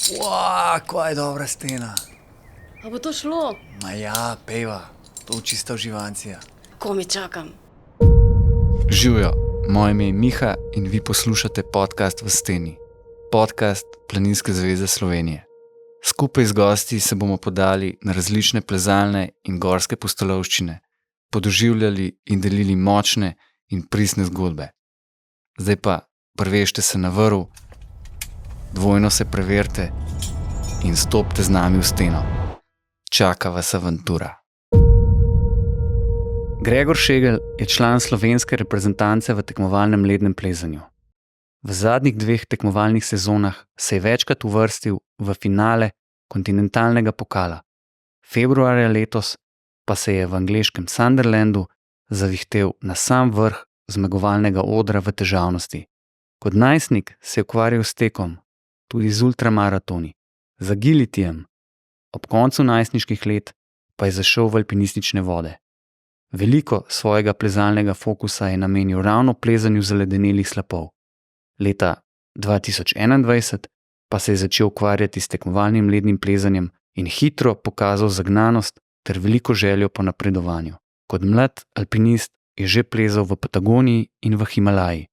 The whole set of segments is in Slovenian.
Kaj je dobra stena. A bo to šlo? Ma ja, peva, to čista uživancija. Ko mi čakam? Živjo, moje ime je Miha in vi poslušate podcast V steni. Podcast Planinske zveze Slovenije. Skupaj z gosti se bomo podali na različne plezalne in gorske pustolovščine, podoživljali in delili močne in pristne zgodbe. Zdaj pa prvešte se na vrv, dvojno se preverite in stopite z nami v steno. Čaka vas avantura. Gregor Šegl je član slovenske reprezentance v tekmovalnem lednem plezanju. V zadnjih 2 tekmovalnih sezonah se je večkrat uvrstil v finale kontinentalnega pokala. Februarja letos pa se je v angleškem Sunderlandu zavihtel na sam vrh zmagovalnega odra v težavnosti. Kot najstnik se je ukvarjal s tekom, tudi z ultramaratoni, z agilitijem. Ob koncu najstniških let pa je zašel v alpinistične vode. Veliko svojega plezalnega fokusa je namenil ravno plezanju zaledenelih slapov. Leta 2021 pa se je začel ukvarjati s tekmovalnim lednim plezanjem in hitro pokazal zagnanost ter veliko željo po napredovanju. Kot mlad alpinist je že plezal v Patagoniji in v Himalaji.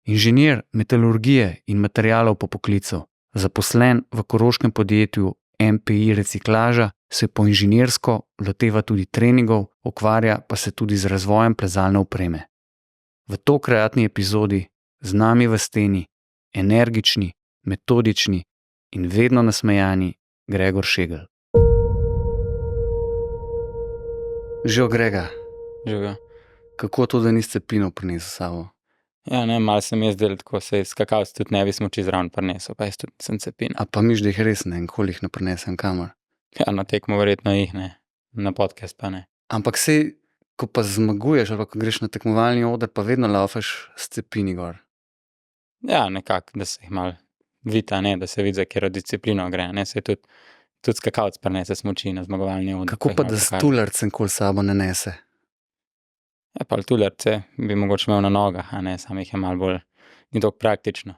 Inženir metalurgije in materialov po poklicu, zaposlen v koroškem podjetju MPI Reciklaža, se po inženirsko loteva tudi treningov, ukvarja pa se tudi z razvojem plezalne opreme. V tokratni epizodi z nami v steni energični, metodični in vedno nasmejani Gregor Šegl. Živijo, Grega. Živijo. Kako to, da nisi cepinov prinesel s sabo? Ja, ne, malo sem jaz delal, tako se skakavc tudi ne bi smuči zraven prinesel, pa jaz tudi sem cepin. A pa miš, da jih res ne, nikoli jih ne prinesem kamor? Ja, na tekmo verjetno jih ne, na podcast pa ne. Ampak sej, ko pa zmaguješ ali pa ko greš na tekmovalni oder, pa vedno laufaš s cepini gor. Ja, nekako, da se jih malo vita, ne, da se vidi, za katero disciplino gre, ne, se tudi skakavc prinese smuči na zmagovalni oder. Kako pa da stularcem kol sabo ne nese? Ja, pa tularce bi mogoče imel na nogah, a ne, sam jih je malo bolj, ni tako praktično.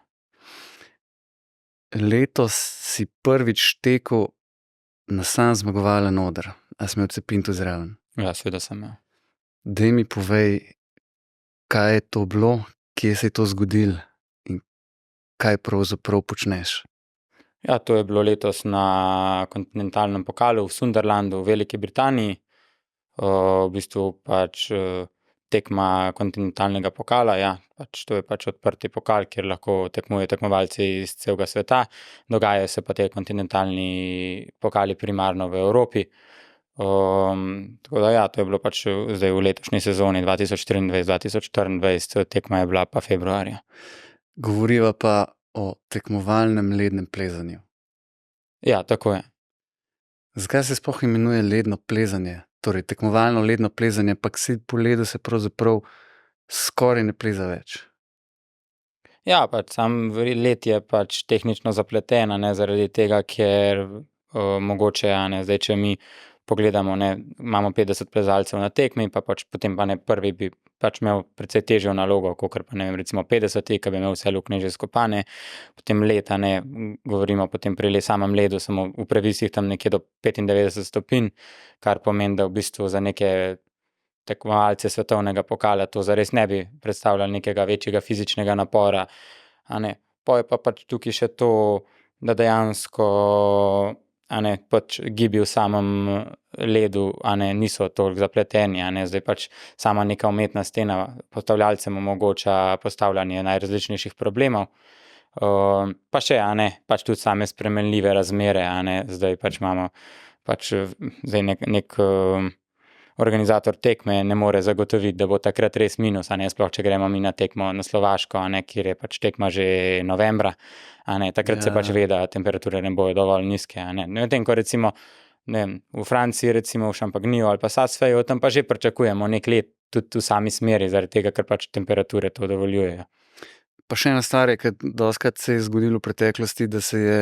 Letos si prvič tekel na sam zmagovalen oder, a si imel cepin tu zraven? Ja, seveda sem imel. Daj mi povej, kaj je to bilo, kje se je to zgodilo in kaj pravzaprav počneš? Ja, to je bilo letos na kontinentalnem pokalu v Sunderlandu v Veliki Britaniji. V bistvu pač tekma kontinentalnega pokala, ja, pač to je pač odprti pokal, kjer lahko tekmujejo tekmovalci iz celega sveta. Dogajajo se pa te kontinentalni pokali primarno v Evropi. Tako da ja, to je bilo pač zdaj v letošnji sezoni 2023-2024, tekma je bila pa februarja. Govoriva pa o tekmovalnem lednem plezanju. Ja, tako je. Zakaj se sploh imenuje ledno plezanje? Torej, tekmovalno ledno plezanje, pa si po ledu se pravzaprav skoraj ne pleza več. Ja, pač sam led je pač tehnično zapleten, ne, zaradi tega, ker mogoče, ne, zdaj, če mi pogledamo, ne, imamo 50 plezalcev na tekmi, pa pač potem pa ne prvi bi pač imel precej težjo nalogo, kakor pa ne vem, recimo 50, ki bi imel vse luknje že skopane, potem leta, ne, govorimo potem pri samem ledu, samo v previsih tam nekje do 95 stopinj, kar pomeni, da v bistvu za neke tekmovalce svetovnega pokala to zares ne bi predstavljalo nekega večjega fizičnega napora, a ne, pa je pa pač tukaj še to, da dejansko a ne, pač gibi v samem ledu, a ne, niso toliko zapleteni, a ne, zdaj pač sama neka umetna stena postavljalcem omogoča postavljanje najrazličnejših problemov, pa še, a ne, pač tudi same spremenljive razmere, a ne, zdaj pač imamo pač zdaj nek organizator tekme ne more zagotoviti, da bo takrat res minus, a ne, sploh če gremo mi na tekmo na Slovaško, a ne, kjer je pač tekma že novembra, a ne, takrat se pač ve, da temperature ne bojo dovolj nizke, a ne, medtem ko recimo, ne vem, v Franciji recimo v Šampagniju ali pa Sassfeju, tam pa že pričakujemo nek let tudi v sami smeri, zaradi tega, ker pač temperature to dovoljujejo. Pa še ena stvar je, ker dostikrat se je zgodilo v preteklosti, da se je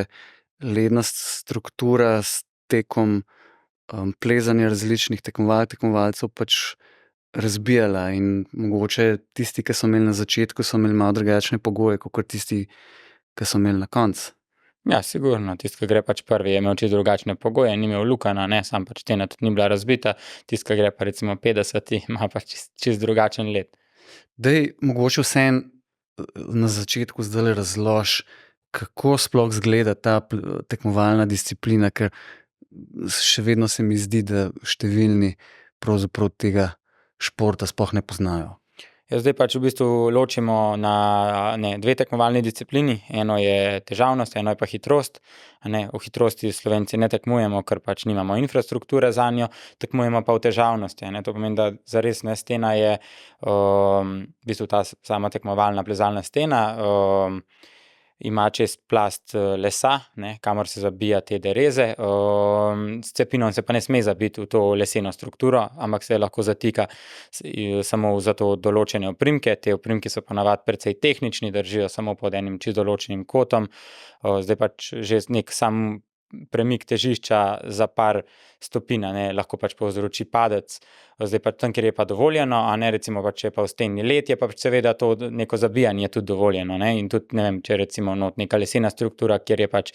ledna struktura s tekom plezanja različnih tekmovalcev pač razbijala in mogoče tisti, ki so imeli na začetku, so imeli malo drugačne pogoje, kot tisti, ki so imeli na koncu. Ja, sigurno, tisti, ki gre pač prvi, je imel čisto drugačne pogoje, ni imel lukana, ne, sam pač stena tudi ni bila razbita, tisti, ki gre pa recimo 50, ima pač čist drugačen let. Dej, mogoče vseeno na začetku zdaj razlož, kako sploh izgleda ta tekmovalna disciplina, ker še vedno se mi zdi, da številni pravzaprav tega športa sploh ne poznajo. Ja, zdaj pač v bistvu ločimo na dve tekmovalni disciplini, eno je težavnost, eno je pa hitrost. V hitrosti Slovenci ne tekmujemo, ker pač nimamo infrastrukture zanjo, tekmujemo pa v težavnosti. To pomeni, da zares stena je v bistvu ta sama tekmovalna plezalna stena, ima čez plast lesa, kamor se zabija te dereze, s cepinom se pa ne sme zabiti v to leseno strukturo, ampak se lahko zatika samo za to določene oprimke. Te oprimke so ponavadi precej tehnični, držijo samo pod enim čisto določenim kotom. Zdaj pač že nek sam premik težišča za par stopinj, lahko pač povzroči padec. Zdaj pač tam, kjer je pa dovoljeno, recimo pač, če je pa v steni led, je pa seveda to neko zabijanje tudi dovoljeno, In tudi, ne vem, če recimo neka lesena struktura, kjer je pač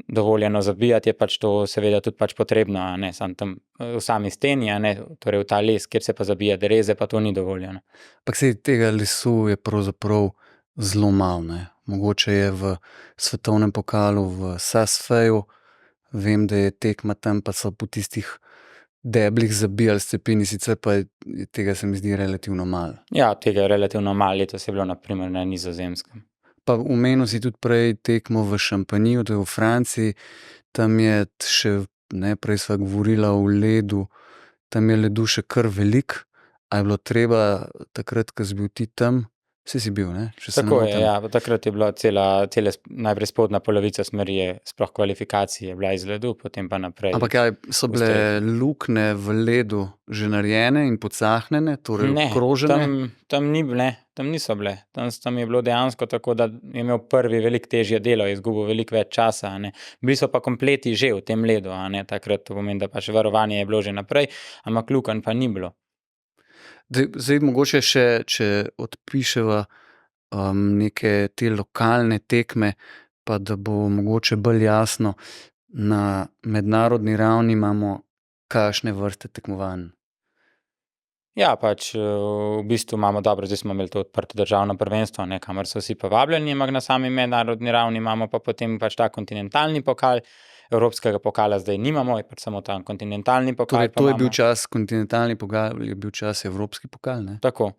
dovoljeno zabijati, je pač to seveda tudi pač potrebno, Sam tam v sami steni, torej v ta les, kjer se pa zabija dereze, pa to ni dovoljeno. Ampak sej tega lesu je pravzaprav zelo malo, Mogoče je v svetovnem pokalu v Saas-Faju, vem, da je tekma tam, pa so po tistih deblih zabijali s cepini, sicer pa tega se mi zdi relativno malo. Ja, tega je relativno malo, letos je bilo na primer na Nizozemskem. Pa omenil si tudi prej tekmo v Šampaniju, to je v Franciji, tam je še, prej sva govorila o ledu, tam je ledu še kar veliko, a je bilo treba takrat, ko si bil ti tam, si bil, Tako je, ja, takrat je bila najprej spodnja polovica smeri je sploh kvalifikacije bila iz ledu, potem pa naprej. Ampak so bile luknje v ledu že narejene in pocahnjene, torej obkrožene? Ne, tam niso bile. Tam je bilo dejansko tako, da je imel prvi veliko težje delo, je izgubil veliko več časa, Bili so pa kompleti že v tem ledu, takrat to pomeni, da pač varovanje je bilo že naprej, ampak lukenj pa ni bilo. Zdaj mogoče še, če odpiševa neke te lokalne tekme, pa da bo mogoče bolj jasno, na mednarodni ravni imamo kakšne vrste tekmovanj? Ja, pač v bistvu imamo dobro, zdaj smo imeli to odprto državno prvenstvo, kamor so vsi povabljeni, ampak na sami mednarodni ravni imamo pa potem pač ta kontinentalni pokal. Evropskega pokala zdaj nimamo, je pač samo ta kontinentalni pokal. Torej, to je bil čas kontinentalni pokal, je bil čas evropski pokal, Tako.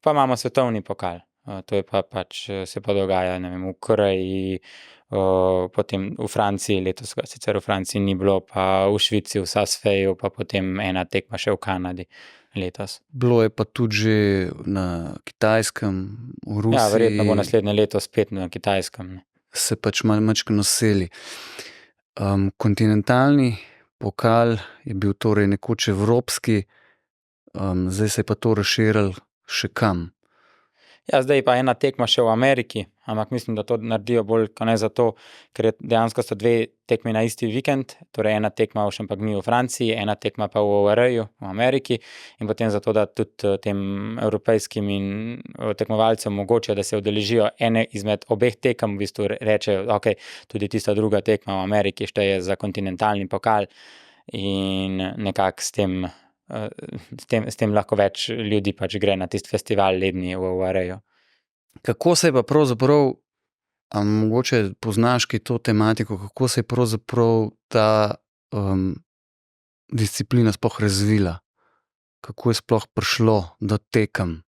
Pa imamo svetovni pokal. To je pa pač se pa dogaja, ne vem, v Koreji, potem v Franciji, letos ga sicer v Franciji ni bilo, pa v Švici, v Saas-Faju, pa potem ena tekma še v Kanadi letos. Bilo je pa tudi že na Kitajskem, v Rusiji. Ja, verjetno bo naslednje leto spet na Kitajskem. Se pač malo seli. Kontinentalni pokal je bil torej nekoč evropski, zdaj se je pa to razširilo še kam? Ja, zdaj pa ena tekma še v Ameriki, ampak mislim, da to naredijo bolj kot ne zato, ker dejansko sta dve tekmi na isti vikend, torej ena tekma v Šampaniju v Franciji, ena tekma pa v ORE-ju v Ameriki, in potem zato, da tudi tem evropejskim in tekmovalcem omogočijo, da se udeležijo ene izmed obeh tekem, v bistvu rečejo, ok, tudi tista druga tekma v Ameriki šteje za kontinentalni pokal in nekako s tem lahko več ljudi pač gre na tisti festival ledni v ORE-ju. Kako se je pa pravzaprav, mogoče poznaš kaj to tematiko, kako se je pravzaprav ta disciplina sploh razvila? Kako je sploh prišlo do tekem?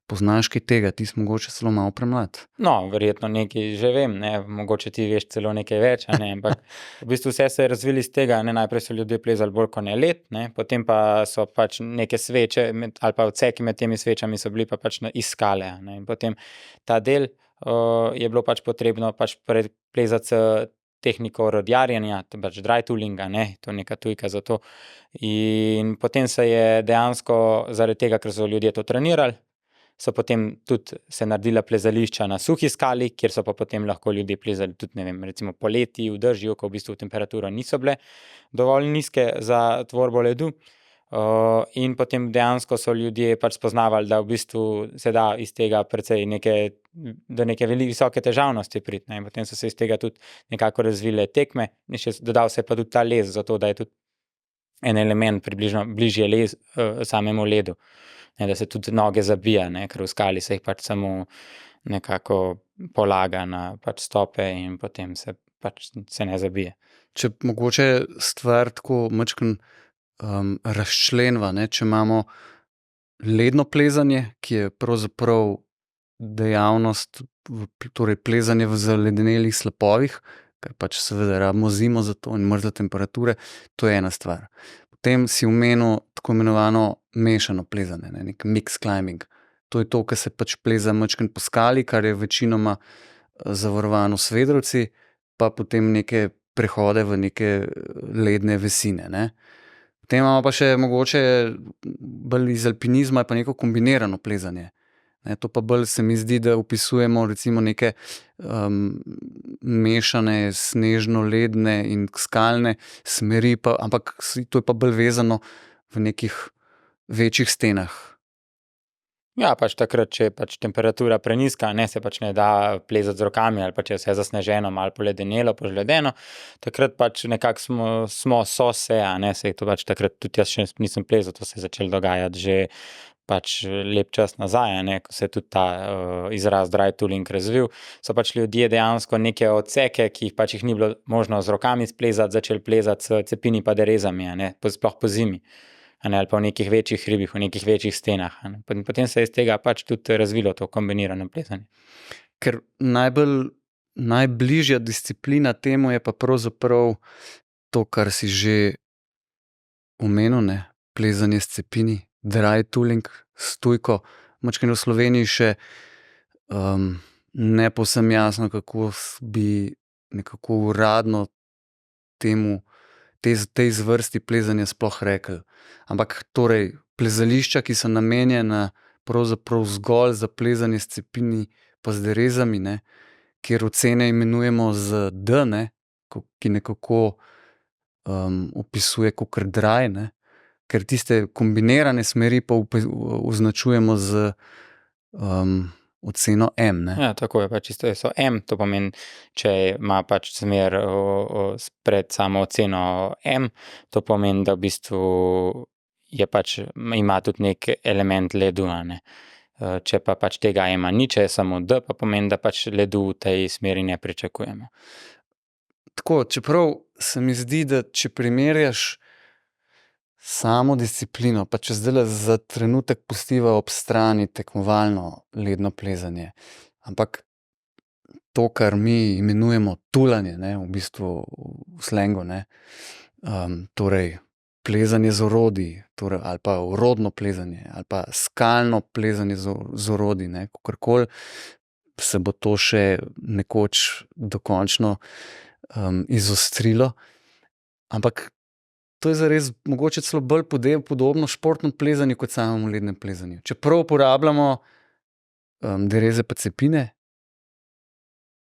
Poznaš kaj tega, ti si mogoče celo malo premlad? No, verjetno nekaj že vem, mogoče ti veš celo nekaj več, ampak v bistvu vse se je razvilo iz tega, najprej so ljudje plezali bolj kot ne led, potem pa so pač neke sveče ali pa odseki med temi svečami so bili pa pač iz skale, in potem ta del je bilo pač potrebno pač plezati s tehniko rodjarjenja, pač dry toolinga, to je neka tujka za to, in potem se je dejansko zaradi tega, ker so ljudje to trenirali, so potem tudi se naredila plezališča na suhi skali, kjer so pa potem lahko ljudje plezali tudi, ne vem, recimo poleti v dežju, ko v bistvu temperature niso bile dovolj nizke za tvorbo ledu. In potem dejansko so ljudje pač spoznavali, da v bistvu se da iz tega precej do neke visoke težavnosti priti, ne. In potem so se iz tega tudi nekako razvile tekme in še dodal se je pa tudi ta les, zato da je tudi en element približno bližje samemu ledu, ne, da se tudi noge zabija, ne, ker v skali se jih pač samo nekako polaga na pač stope in potem se ne zabije. Če mogoče stvar tako majčkeno razčlenva, ne, če imamo ledno plezanje, ki je pravzaprav dejavnost, torej plezanje v zaledenelih slapovih, ker pač seveda rabimo zimo za to in mrzle temperature, to je ena stvar. Potem si omenil tako imenovano mešano plezanje, ne, nek mix climbing. To je to, ke se pač pleza majčkeno po skali, kar je večinoma zavarovano s vedrovci, pa potem neke prehode v neke ledne visine, ne. Potem imamo pa še mogoče bolj iz alpinizma pa neko kombinirano plezanje, ne, to pa bolj se mi zdi, da opisujemo recimo neke mešane snežno-ledne in skalne smeri ampak to je pa bolj vezano v nekih večjih stenah. Ja, pač takrat, če je pač temperatura prenizka, ne, se pač ne da plezati z rokami ali pa če je vse zasneženo, malo poledenelo, požledeno, takrat pač nekako so se, a ne, saj to pač takrat tudi jaz še nisem plezal, to se je začelo dogajati že pač lep čas nazaj, a ne, ko se je tudi ta izraz dry tooling razvil, so pač ljudje dejansko neke odseke, ki pač jih ni bilo možno z rokami splezati, začeli plezati s cepini pa derezami, a ne, sploh po zimi. A ne, ali pa v nekih večjih hribih, v nekih večjih stenah, a ne. Potem se je iz tega pač tudi razvilo to kombinirano plezanje. Ker najbližja disciplina temu je pa pravzaprav to, kar si že omenil, ne, plezanje s cepini, dry tooling, s tujko. Majčkeno v Sloveniji še ne povsem jasno, kako bi nekako uradno tej zvrsti plezanja sploh rekli. Ampak torej plezališča, ki so namenjena pravzaprav zgolj za plezanje s cepini pa z derezami, ne, kjer ocene imenujemo z D, ne, ki nekako opisuje kakor dry, ne, ker tiste kombinirane smeri pa označujemo z oceno M, ne. Ja, tako je, pač isto so M, to pomeni, če ima pač smer pred samo oceno M, to pomeni, da v bistvu je pač, ima tudi neki element ledu, a ne. Če pa pač tega M-a ni, če je samo D, pa pomeni, da pač ledu v tej smeri ne pričakujemo. Tako, čeprav se mi zdi, da če primerjaš samo disciplino, pa če zdajle za trenutek pustiva ob strani tekmovalno ledno plezanje, ampak to, kar mi imenujemo tulanje, ne, v bistvu v slengu, ne, torej plezanje z orodji, torej ali pa orodno plezanje ali pa skalno plezanje z orodji, ne, kakorkoli se bo to še nekoč dokončno izostrilo, ampak to je zares mogoče celo bolj podobno športnemu plezanju kot samemu lednemu plezanju. Čeprav uporabljamo dereze pa cepine,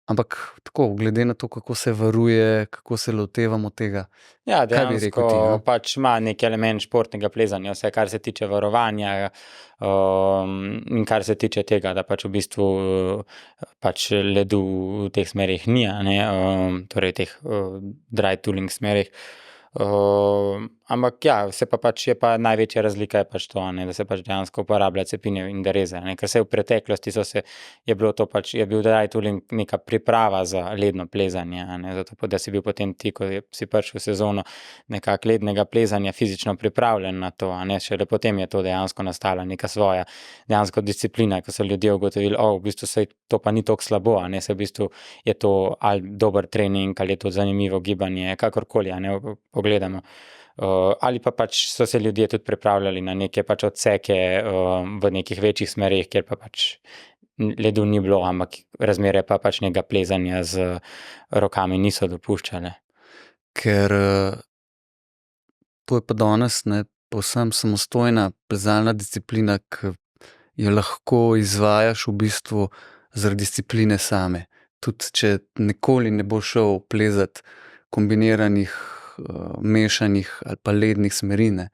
ampak tako, glede na to, kako se varuje, kako se lotevamo tega. Ja, Kaj bi rekel dejansko ti, no? pač ima neki element športnega plezanja, vse, kar se tiče varovanja, in kar se tiče tega, da pač v bistvu pač ledu v teh smerih ni, a ne, torej teh dry tooling smerih. Ampak ja, se pa pač je pa največja razlika je pač to, a ne, da se pač dejansko uporablja cepine in dereze, a ne, ker se v preteklosti je bilo to pač, je bil dry tooling neka priprava za ledno plezanje, a ne, zato da si bil potem ti, ko si prišel v sezono nekako lednega plezanja fizično pripravljen na to, a ne, šele potem je to dejansko nastala neka svoja dejansko disciplina, ko so ljudje ugotovili, v bistvu saj to pa ni tako slabo, a ne, saj v bistvu je to ali dober trening, ali je to zanimivo gibanje, kakorkoli, a ne, pogledamo. Ali pa pač so se ljudje tudi pripravljali na neke pač odseke v nekih večjih smereh, kjer pa pač ledu ni bilo, ampak razmere pa pač nekega plezanja z rokami niso dopuščale. Ker to je pa danes, ne, povsem samostojna plezalna disciplina, ki jo lahko izvajaš v bistvu zaradi discipline same. Tudi če nikoli ne boš šel plezat kombiniranih mešanih ali pa lednih smeri, ne,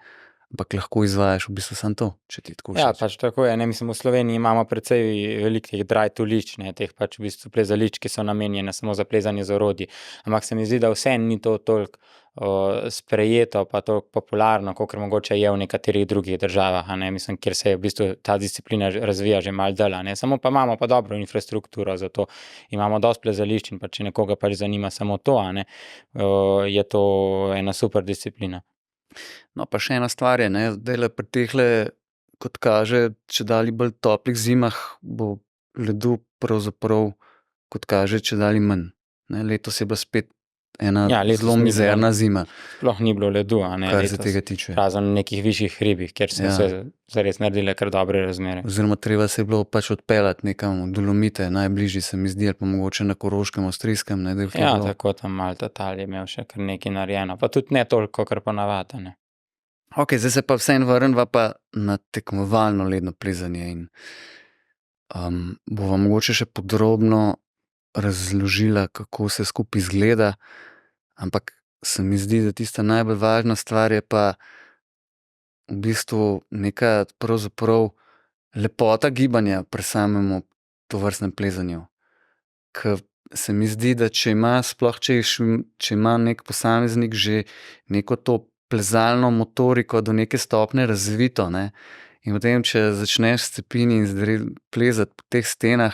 ampak lahko izvajaš v bistvu samo to, če ti tako Ja, všeč. pač tako je, ne, mislim, v Sloveniji imamo precej velikih dry tulič, ne, teh pač v bistvu plezališč, ki so namenjene samo za plezanje z orodji, ampak se mi zdi, da vseeno ni to toliko sprejeto pa toliko popularno, kakor mogoče je v nekaterih drugih državah, a ne, mislim, kjer se je v bistvu ta disciplina razvija že malo dlje, ne, samo pa imamo pa dobro infrastrukturo za to, imamo dosti plezališč in pa če nekoga pač zanima samo to, a ne, je to ena super disciplina. No, pa še ena stvar je, ne, zdajle pri tehle, kot kaže, čedalje bolj toplih zimah bo ledu pravzaprav, kot kaže, čedalje manj. Ne, letos je bila spet ena Ja, letos zelo ni bilo- mizerna zima, Sploh ni bilo ledu, a ne, kar se letos, tega tiče. razen v nekih višjih hribih, kjer so Ja. se zares naredile kar dobre razmere. Oziroma treba se je bilo pač odpeljati nekam v Dolomite, najbližji se mi zdi, ali pa mogoče na Koroškem, Avstrijskem, ne, da je to Ja, bilo. tako tam malo Tatal je imel še kar nekaj narejeno, pa tudi ne toliko, kar po navadi, ne. Ok, zdaj se pa vseeno vrnva pa na tekmovalno ledno plezanje in bova mogoče še podrobno razložila, kako se skupaj izgleda, ampak se mi zdi, da tista najbolj važna stvar je pa v bistvu neka pravzaprav lepota gibanja pri samem tovrstnem plezanju. Ker se mi zdi, da če ima sploh, če ima nek posameznik že neko to plezalno motoriko do neke stopnje razvito, ne, in potem, če začneš s cepini in plezati po teh stenah,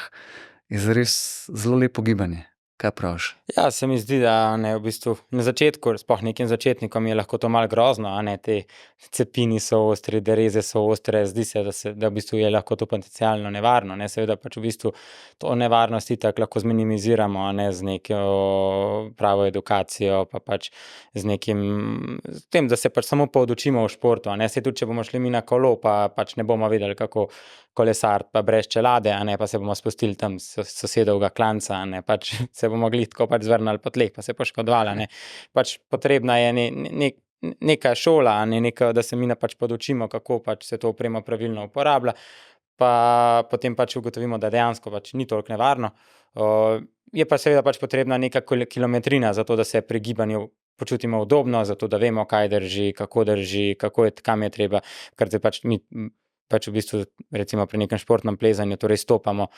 je zares zelo lepo gibanje. Kaj praviš? Ja, se mi zdi, da ne, v bistvu na začetku, sploh nekim začetnikom je lahko to malo grozno, a ne, te cepini so ostri, dereze so ostre, zdi se, da v bistvu je lahko to potencialno nevarno, ne, seveda pač v bistvu to nevarnost itak lahko zminimiziramo, a ne, z neko pravo edukacijo, pa pač z nekim, s tem, da se pač samo podučimo v športu, a ne, saj tudi, če bomo šli mi na kolo, pa pač ne bomo vedeli, kako kolesar pa brez čelade, a ne, pa se bomo spustili tam sosedovega klanca, a ne, pač se bomo glih tako pač zvrnili po tleh, pa se poškodovali, a ne. Pač potrebna je neka šola, a ne, da se mi pač podučimo, kako pač se to opremo pravilno uporablja, pa potem pač ugotovimo, da dejansko pač ni toliko nevarno. Je pa seveda pač potrebna neka kilometrina za to, da se pri gibanju počutimo udobno, zato da vemo, kaj drži, kako je, kam je treba, ker zdaj pač mi pač v bistvu recimo pri nekem športnem plezanju torej stopamo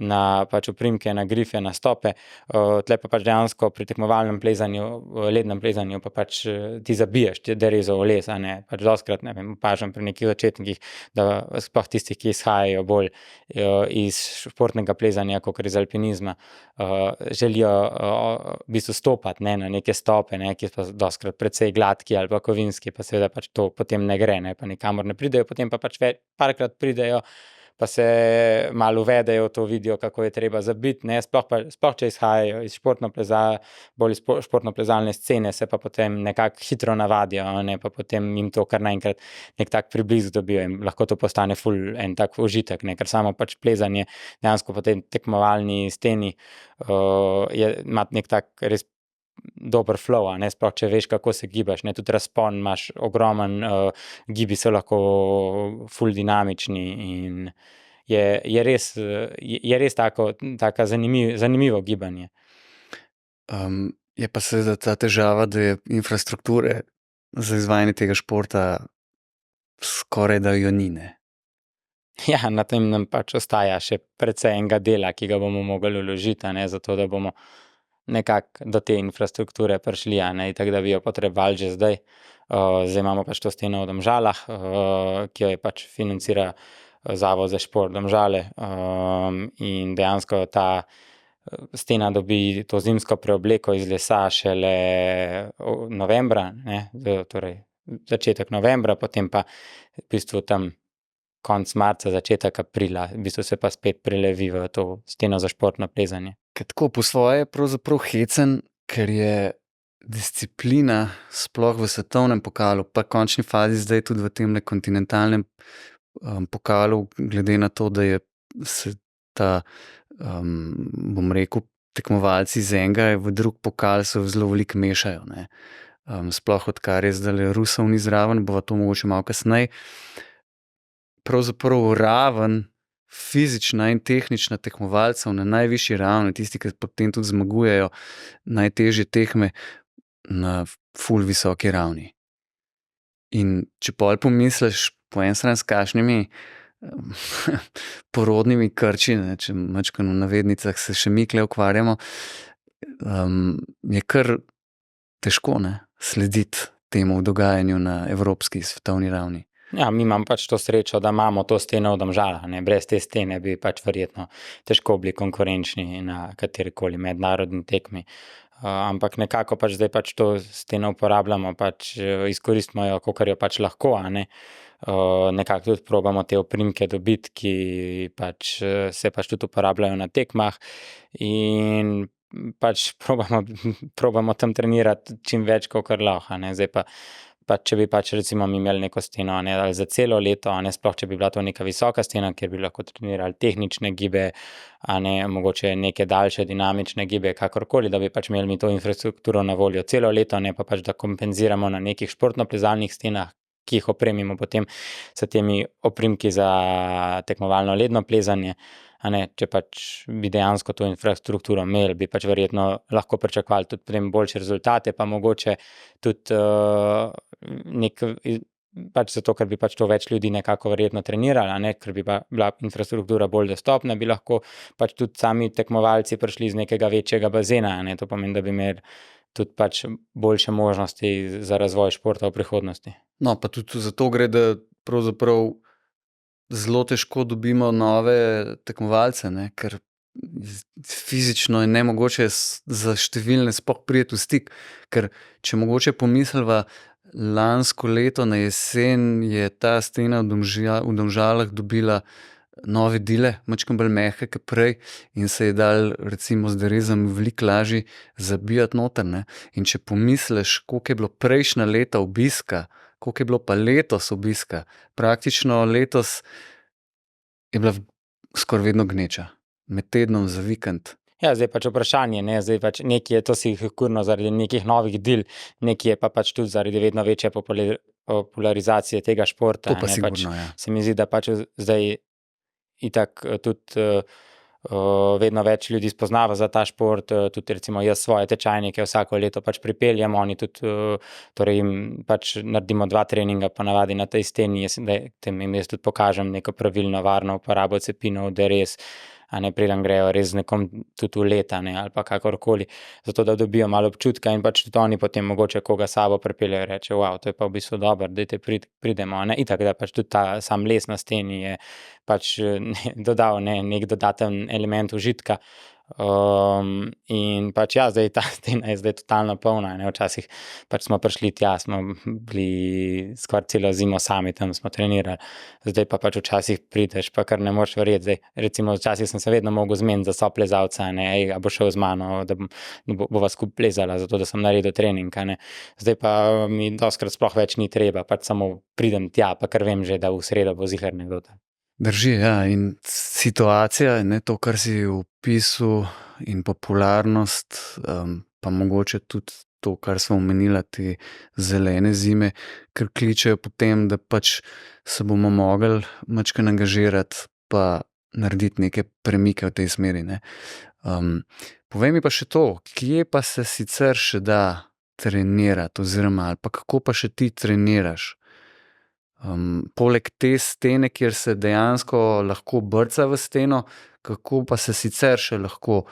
na pač oprimke, na grife, na stope, tle pa pač dejansko pri tekmovalnem plezanju, lednem plezanju pa pač ti zabiješ derezo v les, a ne, pač dostikrat, ne vem, opažam pri nekih začetnikih, da sploh tistih, ki izhajajo bolj iz športnega plezanja, kakor iz alpinizma, želijo v bistvu stopati, ne, na neke stope, ne, ki so dostikrat precej gladki ali pa kovinski, pa seveda pač to potem ne gre, ne, pa nikamor ne pridejo, potem pa pač parkrat pridejo, pa se malo uvedejo, to vidijo, kako je treba zabiti, ne, sploh če izhajajo iz bolj iz športno-plezalne scene, se pa potem nekako hitro navadijo, ne, pa potem jim to kar naenkrat nek tak približek dobijo in lahko to postane ful en tak užitek, ne, ker samo pač plezanje dejansko po tej tekmovalni steni ima nek tak res dober flow, a ne, sploh če veš, kako se gibaš, ne, tudi razpon imaš ogromen, gibi so lahko ful dinamični in je res taka zanimivo gibanje. Je pa seveda ta težava, da je infrastrukture za izvajanje tega športa skoraj da jo ni, ne. Ja, na tem nam pač ostaja še precej enega dela, ki ga bomo mogli vložiti, a ne, zato da bomo nekako do te infrastrukture prišli, a ne, itak da bi jo potrebovali že zdaj. Zdaj imamo pač to steno v Domžalah, ki jo je pač financira Zavod za šport Domžale, in dejansko ta stena dobi to zimsko preobleko iz lesa šele novembra, ne, torej začetek novembra, potem pa v bistvu tam konec marca, začetek aprila, v bistvu se pa spet prelevi v to steno za športno plezanje. Ker tako po svoje je pravzaprav hecen, ker je disciplina sploh v svetovnem pokalu, pa končni fazi zdaj tudi v tem kontinentalnem pokalu, glede na to, da se ta, bom rekel, tekmovalci iz enega v drug pokal so zelo veliko mešajo, ne. Sploh odkar je zdajle Rusov ni zraven, bova to mogoče malo kasneje. Pravzaprav raven fizična in tehnična tekmovalcev na najvišji ravni, tisti, ki potem tudi zmagujejo najtežje tekme, na ful visoki ravni. In če pol pomisliš po eni strani s kakšnimi porodnimi krči, ne, če majčkeno v navednicah se še mi tule ukvarjamo, je kar težko, ne, slediti temu dogajanju na evropski svetovni ravni. Ja, mi imamo pač to srečo, da imamo to steno v Domžalah, ne, brez te stene bi pač verjetno težko bili konkurenčni na katerikoli mednarodni tekmi. Ampak nekako pač zdaj pač to steno uporabljamo, pač izkoristimo jo, kolikor jo pač lahko, a ne. Nekako tudi probamo te oprimke dobiti, ki pač se pač tudi uporabljajo na tekmah in pač probamo tam trenirati čim več, kolikor lahko, a ne. Zdaj pa če bi pač recimo mi imeli neko steno, a ne, ali za celo leto, a ne, sploh če bi bila to neka visoka stena, kjer bi lahko trenirali tehnične gibe, a ne, mogoče neke daljše dinamične gibe, kakorkoli, da bi pač imeli mi to infrastrukturo na voljo celo leto, ne pa pač, da kompenziramo na nekih športno-plezalnih stenah, ki jih opremimo potem s temi oprimki za tekmovalno ledno plezanje, a ne, če pač bi dejansko to infrastrukturo imeli, bi pač verjetno lahko pričakovali tudi potem boljše rezultate, pa mogoče tudi pač zato, ker bi pač to več ljudi nekako verjetno trenirali, a ne, ker bi bila infrastruktura bolj dostopna, bi lahko pač tudi sami tekmovalci prišli iz nekega večjega bazena, a ne, to pomeni, da bi imeli tudi pač boljše možnosti za razvoj športa v prihodnosti. No, pa tudi zato gre, da pravzaprav zelo težko dobimo nove tekmovalce, ne, ker fizično je nemogoče za številne sploh priti v stik, ker če mogoče pomisliva, lansko leto na jesen je ta stena v Domžalah dobila nove dile, majčkeno bolj mehke kot prej in se je dal recimo z derezom veliko lažje zabijati noter, ne. In če pomisliš, koliko je bilo prejšnja leta obiska, koliko je bilo pa letos obiska, praktično letos je bila skoraj vedno gneča, med tednom za vikend. Ja, zdaj pač vprašanje, ne, zdaj pač nekaj je to sigurno zaradi nekih novih dil, nekaj je pa pač tudi zaradi vedno večje popularizacije tega športa. To pa ne, sigurno, pač, ja. se mi zdi, da pač zdaj itak tudi vedno več ljudi spoznava za ta šport, tudi recimo jaz svoje tečajnike vsako leto pač pripeljem, oni tudi, torej jim pač naredimo 2 treninga ponavadi na tej steni, tem jim jaz tudi pokažem neko pravilno, varno uporabo cepinov, derez, a ne, preden grejo res z nekom tudi v leta, ne, ali pa kakorkoli, zato da dobijo malo občutka in pač tudi oni potem mogoče koga sabo pripeljejo, reče, wow, to je pa v bistvu dobro, dajte pridemo, ne, itak, da pač tudi ta sam les na steni je pač dodal nek dodaten element užitka. In pač ja, zdaj ta stena je zdaj totalno polna, ne, včasih pač smo prišli tja, smo bili skoraj celo zimo sami tam smo trenirali, zdaj pa pač včasih prideš, pa kar ne moreš verjeti, zdaj recimo včasih sem se vedno mogel zmeniti za soplezalca, ne, a bo šel z mano, da bova skupaj plezala, zato da sem naredil trening, a ne, zdaj pa mi dostikrat sploh več ni treba, pač samo pridem tja, pa kar vem že, da v sredo bo ziher nekdo tam. Drži, ja, in situacija, ne, to, kar si opisal, in popularnost, pa mogoče tudi to, kar smo omenila, te zelene zime, ker kličejo po tem, da pač se bomo mogli majčkeno angažirati pa narediti neke premike v tej smeri, ne. Povej mi pa še to, kje pa se sicer še da trenirati oziroma ali pa kako pa še ti treniraš? Poleg te stene, kjer se dejansko lahko brca v steno, kako pa se sicer še lahko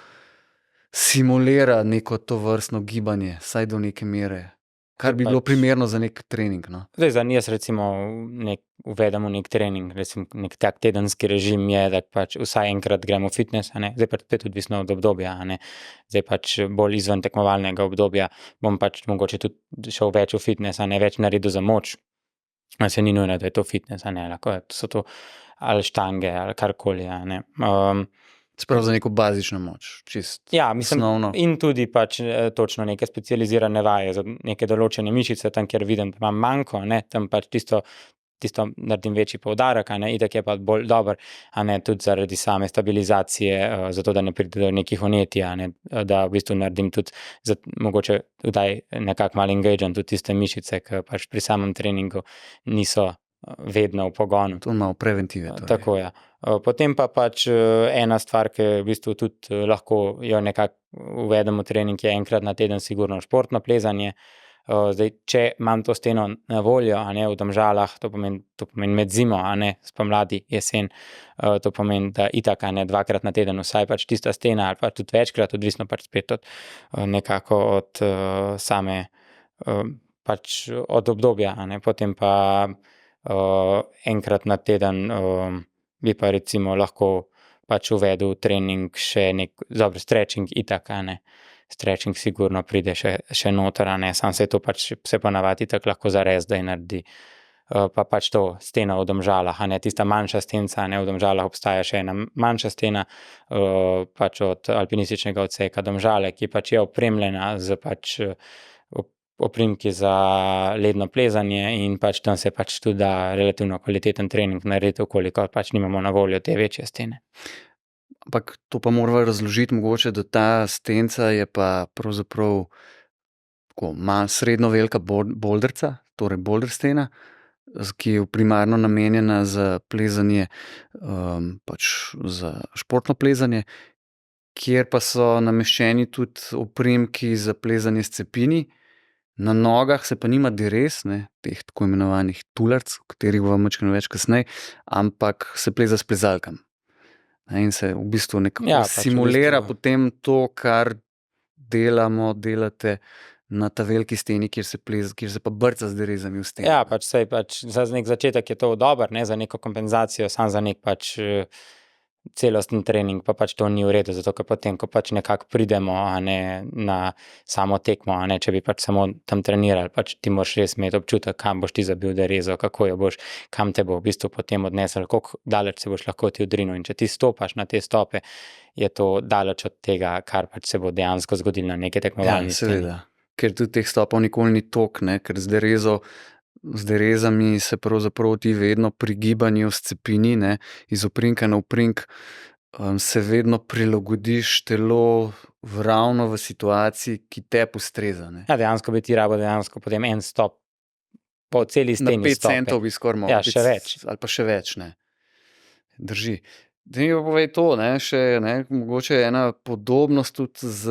simulira neko tovrstno gibanje, vsaj do neke mere, kar bi bilo primerno za nek trening, no. Zdaj za jaz recimo uvedemo nek trening, recimo nek tak tedenski režim je, da pač vsaj enkrat gremo v fitness, a ne, zdaj pač spet odvisno od obdobja, a ne, zdaj pač bolj izven tekmovalnega obdobja bom pač mogoče tudi šel več v fitness, a ne, več naredil za moč. Se ni nujno, da je to fitness, a ne, lahko so to ali štange ali karkoli, a ne. Sprav za neko bazično moč, čisto Ja, mislim, osnovno. in tudi pač točno neke specializirane vaje za neke določene mišice, tam, kjer vidim, da imam manko, ne, tam pač tisto naredim večji poudarek, a ne, itak je pa bolj dober, a ne, tudi zaradi same stabilizacije, zato da ne pride do nekih vnetij, a ne, da v bistvu naredim tudi mogoče kdaj nekako malo engagem tudi tiste mišice, ki pač pri samem treningu niso vedno v pogonu. To malo preventive. Torej. Tako, ja. Potem pa pač ena stvar, ki v bistvu tudi lahko jo nekako uvedemo v trening, je enkrat na teden sigurno športno plezanje. Zdaj, če imam to steno na voljo, a ne v Domžalah, to pomeni med zimo, a ne spomladi, jesen, to pomeni, da itak, a ne dvakrat na teden, vsaj pač tista stena ali pa tudi večkrat, odvisno pač spet od nekako od same pač od obdobja, a ne, potem pa enkrat na teden bi pa recimo lahko pač uvedel trening še dobro, stretching itak, a ne. Stretching sigurno pride še noter, a ne, sam se to pač se ponavadi tako lahko zares, da je naredi. Pa pač to stena v Domžalah, a ne, tista manjša stenca, a ne, v Domžalah obstaja še ena manjša stena, pač od alpinističnega odseka Domžale, ki pač je opremljena z pač oprimki za ledno plezanje in pač tam se pač tudi da relativno kvaliteten trening narediti, kolikor pač nimamo na voljo te večje stene. Ampak to pa moramo razložiti mogoče, da ta stenca je pa pravzaprav srednjo velika boulderca, torej boulder stena, ki je primarno namenjena za plezanje, pač za športno plezanje, kjer pa so nameščeni tudi oprimki za plezanje s cepini. Na nogah se pa nima dires, ne, teh tako imenovanih tularc, o katerih bomo malo več kasneje, ampak se pleza s plezalkami. In se v bistvu nekako simulira potem to, kar delate na ta veliki steni, kjer se pa brca z derezami v steni. Ja, pač saj pač za nek začetek je to dobro, ne, za neko kompenzacijo, samo za nek pač celosten trening pa pač to ni v redu, zato ker potem, ko pač nekako pridemo, a ne, na samo tekmo, a ne, če bi pač samo tam trenirali, pač ti moraš res imeti občutek, kam boš ti zabil derezo, kako jo boš, kam te bo v bistvu potem odnesel, koliko daleč se boš lahko ti odrinil, in če ti stopaš na te stope, je to daleč od tega, kar pač se bo dejansko zgodilo na neke tekmovalni steni. Seveda, ker tudi teh stopov nikoli ni toliko, ne, ker z derezami se pravzaprav ti vedno pri gibanju s cepini, ne, iz oprinka na oprink, se vedno prilagodiš telo ravno v situaciji, ki te ustreza, ne. Ja, dejansko bi ti rabo potem en stop po celi steni Na 5 stope. centov bi skoraj mogel biti. Še več. Ali pa še več, ne. Drži. Zdaj mi pa povej to, ne, še, ne, mogoče ena podobnost tudi z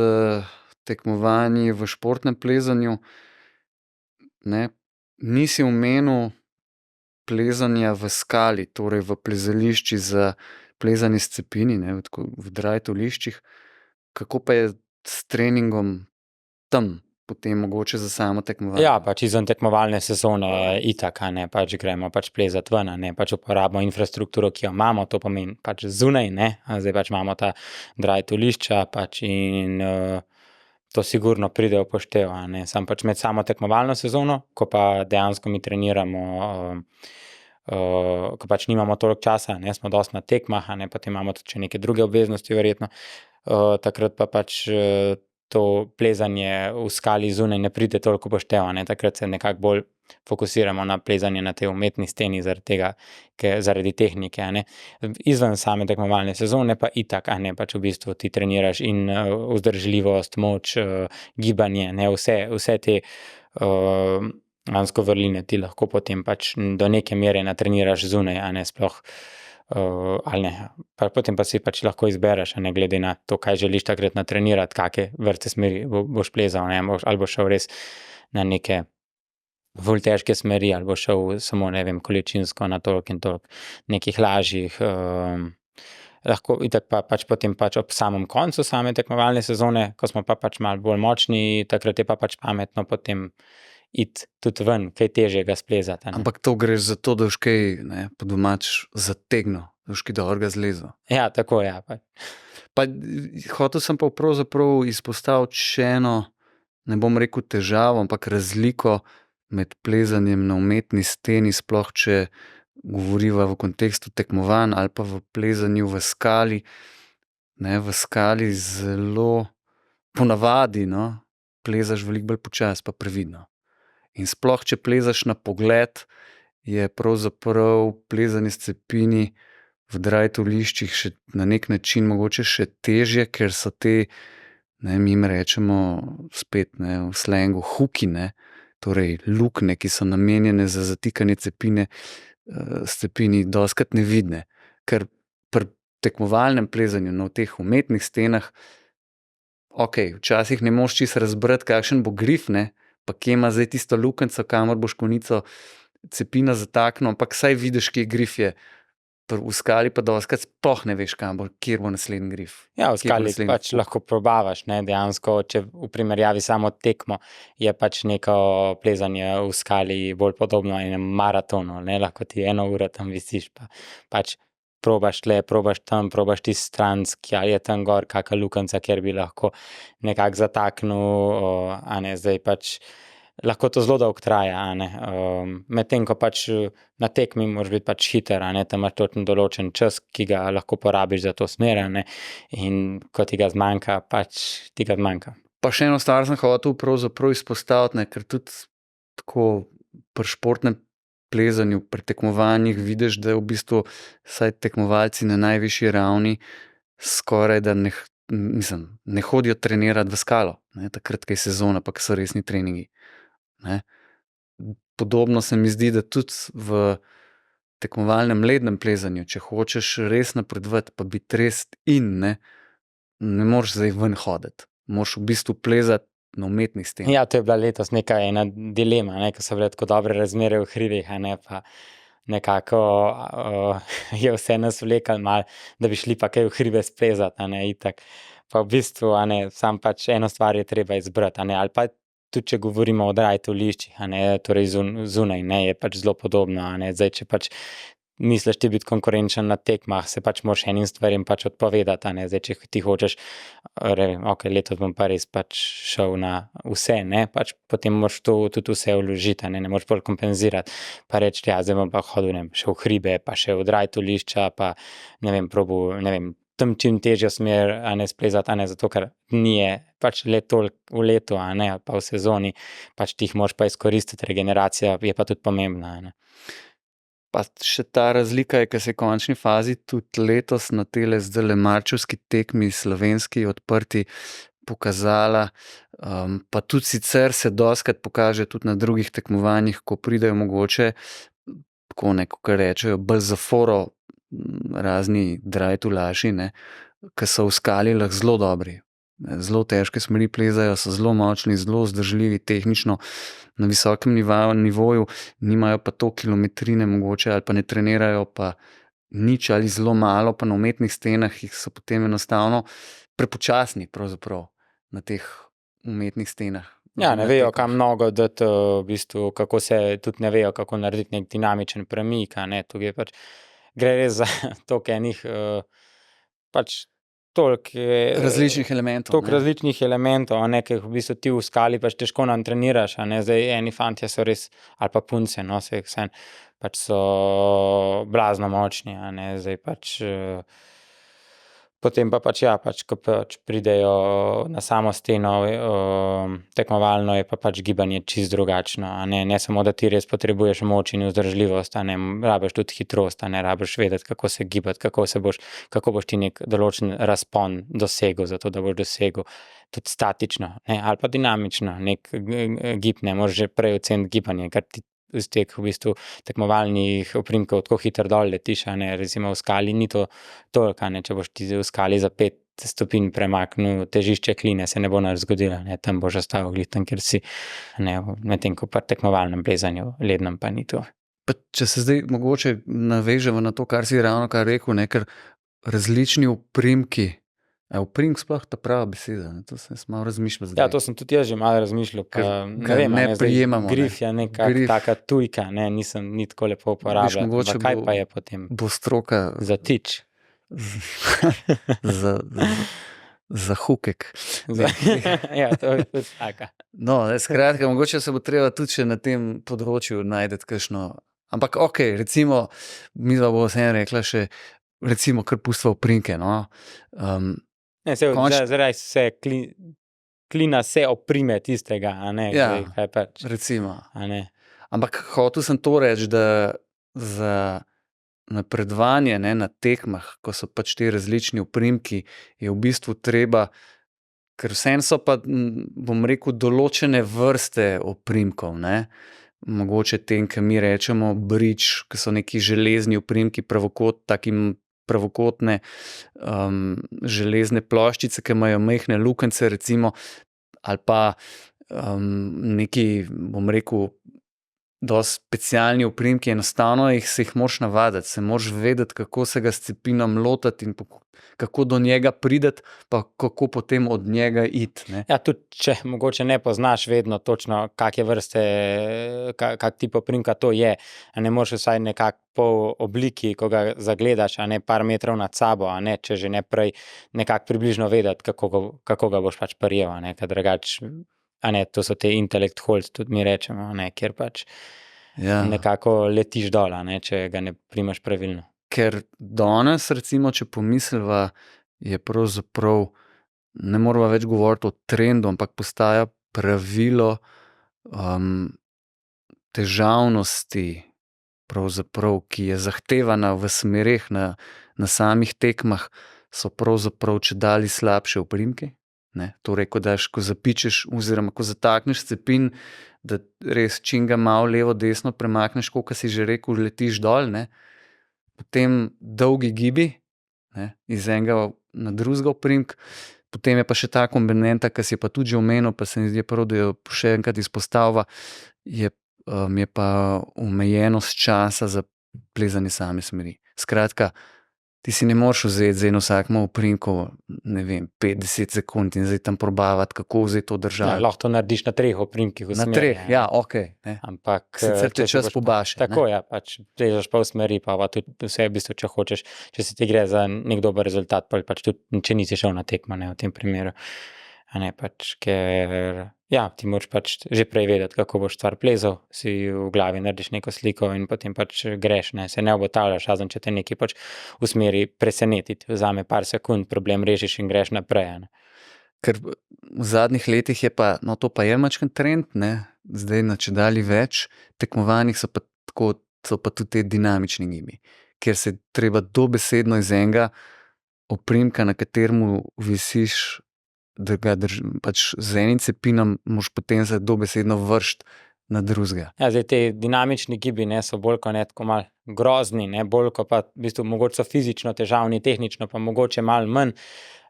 tekmovanji v športnem plezanju, ne. Nisi omenil plezanja v skali, torej v plezališči za plezanje s cepini, ne, v drajtoliščih. Kako pa je s treningom tam, potem mogoče za samo tekmovanje? Ja, pač izven tekmovalne sezone itak, a ne, pač gremo pač plezati ven, a ne, pač uporabimo infrastrukturo, ki jo imamo, to pomeni pač zunaj, ne, zdaj pač imamo ta drajtolišča pač in to sigurno pride v poštev, a ne, samo pač med samo tekmovalno sezono, ko pa dejansko mi treniramo, ko pač nimamo toliko časa, ne, smo dosti na tekmah, a ne, potem imamo tudi še neke druge obveznosti verjetno, takrat pa pač to plezanje v skali zunaj ne pride toliko v poštev, a ne, takrat se nekako bolj fokusiramo na plezanje na tej umetni steni zaradi tega, zaradi tehnike, a ne. Izven same tekmovalne sezone pa itak, a ne, pač v bistvu ti treniraš in vzdržljivost, moč, gibanje, ne, vse te dejansko vrline ti lahko potem pač do neke mere natreniraš zunaj, a ne, sploh ali ne, potem pa si pač lahko izbereš, a ne, glede na to, kaj želiš takrat natrenirati, kake vrste smeri boš plezal, ne, ali boš šel res na neke ful težke smeri, ali boš šel samo, ne vem, količinsko na toliko in toliko nekih lažjih, lahko itak pa pač potem pač ob samem koncu same tekmovalne sezone, ko smo pa pač malo bolj močni, takrat je pa pač pametno potem iti tudi ven, kaj težjega splezati, a ne. Ampak to greš zato, da boš kaj, ne, po domač zategnil, da boš kaj dobrega zlezel. Ja, tako, ja. Pa hotel sem pa pravzaprav izpostaviti še eno, ne bom rekel težavo, ampak razliko med plezanjem na umetni steni, sploh če govoriva v kontekstu tekmovanj ali pa v plezanju v skali. Ne, v skali zelo ponavadi, no, plezaš veliko bolj počasi pa previdno. In sploh, če plezaš na pogled, je pravzaprav plezanje s cepini v drajtoliščih še na nek način mogoče še težje, ker so te, ne, mi jim rečemo spet, ne, v slengu huki, ne, torej luknje, ki so namenjene za zatikanje cepine, s cepini dostikrat nevidne. Ker pri tekmovalnem plezanju na teh umetnih stenah, okej, včasih ne moreš čisto razbrati, kakšen bo grif, ne, pa kje ima zdaj tisto lukenco, kamor boš konico cepina zataknil, ampak saj vidiš, kje grif je. V skali pa doskrat sploh ne veš, kjer bo naslednji grif. Ja, v Kje bo skali naslednji pač lahko probavaš, ne, dejansko, če v primerjavi samo tekmo, je pač neko plezanje v skali bolj podobno enemu maratonu, ne, lahko ti 1 uro tam visiš, pa pač probaš tle, probaš tam, probaš tisti stranski, ali je tam gor kakšna lukenca, kjer bi lahko nekako zataknil, a ne, zdaj pač lahko to zelo dolgo traja, a ne, medtem ko pač na tekmi moraš biti pač hiter, a ne, tam imaš točno določen čas, ki ga lahko porabiš za to smer, a ne, in ko ti ga zmanjka, pač ti ga zmanjka. Pa še eno stvar sem hotel pravzaprav izpostaviti, ne, ker tudi tako pri športnem plezanju, pri tekmovanjih vidiš, da v bistvu vsaj tekmovalci na najvišji ravni skoraj da ne hodijo trenirati v skalo, ne, takrat, ko je sezona, pa ko so resni treningi. Ne. Podobno se mi zdi, da tudi v tekmovalnem lednem plezanju, če hočeš res napredovati, pa biti res ne moreš zdaj ven hoditi. Moraš v bistvu plezati na umetnih stenah. Ja, to je bila letos ena dilema, ne, ko so bile tako dobre razmere v hribih, a ne, pa nekako je vse nas vleklo malo, da bi šli pa kaj v hribe splezati, a ne, itak. Pa v bistvu, a ne, sam pač eno stvar je treba izbrati, a ne, ali pa tudi če govorimo o drajtoliščih, a ne, torej zunaj, ne, je pač zelo podobno, a ne, zdaj, če pač misliš ti biti konkurenčen na tekmah, se pač moraš enim stvarem pač odpovedati, a ne, zdaj, če ti hočeš, ok, letos bom pa res pač šel na vse, ne, pač potem moraš to tudi vse vložiti, a ne moreš bolj kompenzirati, pa reči, ja, zdaj bom pa hodil, ne vem, še v hribe, pa še v drajtolišča, pa ne vem, probil, ne vem, tam čim težjo smer, a ne, splezati, a ne, zato ker nije pač le toliko v letu, a ne, pa v sezoni, pač ti jih moraš pa izkoristiti, regeneracija je pa tudi pomembna, a ne. Pa še ta razlika je, ker se je v končni fazi tudi letos na tele zdajle marčevski tekmi slovenski odprti pokazala, pa tudi sicer se dostikrat pokaže tudi na drugih tekmovanjih, ko pridejo mogoče, tako nekako rečejo, bolj za foro razni drajtulaši, ne, ki so v skali lahko zelo dobri. Zelo težke smeri plezajo, so zelo močni, zelo vzdržljivi, tehnično na visokem nivoju, nimajo pa to kilometrine mogoče ali pa ne trenirajo pa nič ali zelo malo, pa na umetnih stenah jih so potem enostavno prepočasni pravzaprav na teh umetnih stenah. Ja, ne vejo, kam nogo dati, v bistvu, kako se, tudi ne vejo, kako narediti nek dinamičen premik, a ne, tukaj pač gre res za toliko enih, pač toliko različnih elementov. Toliko različnih elementov, a ne, ki v bistvu ti v skali pač težko natreniraš, a ne, zdaj eni fantje so res, ali pa punce, no, saj vseeno, pač so blazno močni, a ne, zdaj pač potem pa pač, ja, pač, ko pač pridejo na samo steno, tekmovalno je pa pač gibanje čisto drugačno, a ne, ne samo, da ti res potrebuješ moč in vzdržljivost, a ne, rabiš tudi hitrost, a ne, rabiš vedeti, kako se gibati, kako boš ti nek določen razpon dosegel, zato da boš dosegel tudi statično, ne, ali pa dinamično, nek gib, ne, moraš že prej oceniti gibanje, ker ti iz teh v bistvu tekmovalnih oprimkov tako hitro dol letiš, a ne, recimo v skali ni to toliko, a ne, če boš ti v skali za 5 stopinj premaknil težišče kline, se ne bo nič zgodilo, ne, tam boš ostal glih tam, kjer si, ne, medtem ko pri tekmovalnem plezanju lednem pa ni to. Pa če se zdaj mogoče navežemo na to, kar si ravnokar rekel, ne, ker različni oprimki, oprimk sploh ta prava beseda, ne, to sem malo razmišljal zdaj. Ja, to sem tudi jaz že malo razmišljal, pa ne vem, ne prijemamo, grif je neka taka tujka, ne, nisem ni tako lepo uporabljal, kaj pa je potem? Bo stroka Zatič. za hukek. Ja, to je tudi taka. No, skratka, mogoče se bo treba tudi še na tem področju najti kakšno, ampak okej, recimo, midva bo vseeno rekla še, recimo, kar pustva oprimke, no. Ne, zaradi se klina se oprime tistega, a ne, Ja, kaj pač, recimo. a ne. Ampak hotel sem to reči, da za napredovanje, ne, na tekmah, ko so pač ti različni oprimki, je v bistvu treba, ker vseeno so pa, bom rekel, določene vrste oprimkov, ne. Mogoče tem, ki mi rečemo bridge, ki so neki železni oprimki, pravokotne železne ploščice, ki imajo majhne luknjice, recimo, ali pa neki, bom rekel, dosti specialni oprimki, enostavno se jih moraš navaditi, se moraš vedeti, kako se ga s cepinom lotiti in kako do njega prideti, pa kako potem od njega iti. Ne? Ja, tudi če mogoče ne poznaš vedno točno, kakšne vrste, kak tip oprimka to je, a ne moreš vsaj nekako po obliki, ko ga zagledaš, a ne par metrov nad sabo, a ne, če že ne prej nekako približno vedeti, kako ga boš pač prijel, a ne, ker drugače, a ne, to so te intellect holds, tudi mi rečemo, a ne, kjer pač nekako letiš dol, a ne, če ga ne primaš pravilno. Ker danes, recimo, če pomisliva, je pravzaprav, ne moramo več govoriti o trendu, ampak postaja pravilo težavnosti, pravzaprav, ki je zahtevana v smereh na samih tekmah, so pravzaprav čedalje slabše oprimke. Ne? Torej, ko zapičeš oziroma ko zatakneš cepin, da res čim ga malo levo, desno premakneš, koliko si že rekel, letiš dol, ne? Potem dolgi gibi, ne? Iz enega na drugega oprimk, potem je pa še ta komponenta, ki si je pa tudi že omenil, pa se mi zdi prav, da jo še enkrat izpostavlja, je pa omejenost časa za plezanje same smeri. Skratka, ti si ne moreš vzeti z eno vsakmo oprimko, ne vem, 50 sekund in zdaj tam probavati, kako vzeti to državo. Ja, lahko to narediš na 3 oprimkih v smeri. Na 3, ja, okej. Ampak sicer te čas pobaše. Tako, ja, pač plezaš pa v smeri, pa tudi vse v bistvu, če hočeš, če se ti gre za nek dober rezultat, pač tudi, če nisi šel na tekmo, ne, v tem primeru. A ne, pač, ker ja, ti moraš pač že prej vedeti, kako boš stvar plezal, si v glavi narediš neko sliko in potem pač greš, ne, se ne obotavljaš, razen če te nekaj pač v smeri presenetiti, vzame par sekund, problem rešiš in greš naprej, ne. Ker v zadnjih letih je pa, no to pa je mačken trend, ne, zdaj na čedalje več tekmovanjih so pa tudi te dinamični gibi, kjer se treba dobesedno iz enega oprimka, na kateremu visiš, da ga pač z enim cepinom moš potem se dobesedno vršiti na drugega. Ja, zdaj te dinamični gibi, ne, so bolj kot ne tako malo grozni, ne, bolj kot pa v bistvu mogoče so fizično težavni, tehnično pa mogoče malo manj,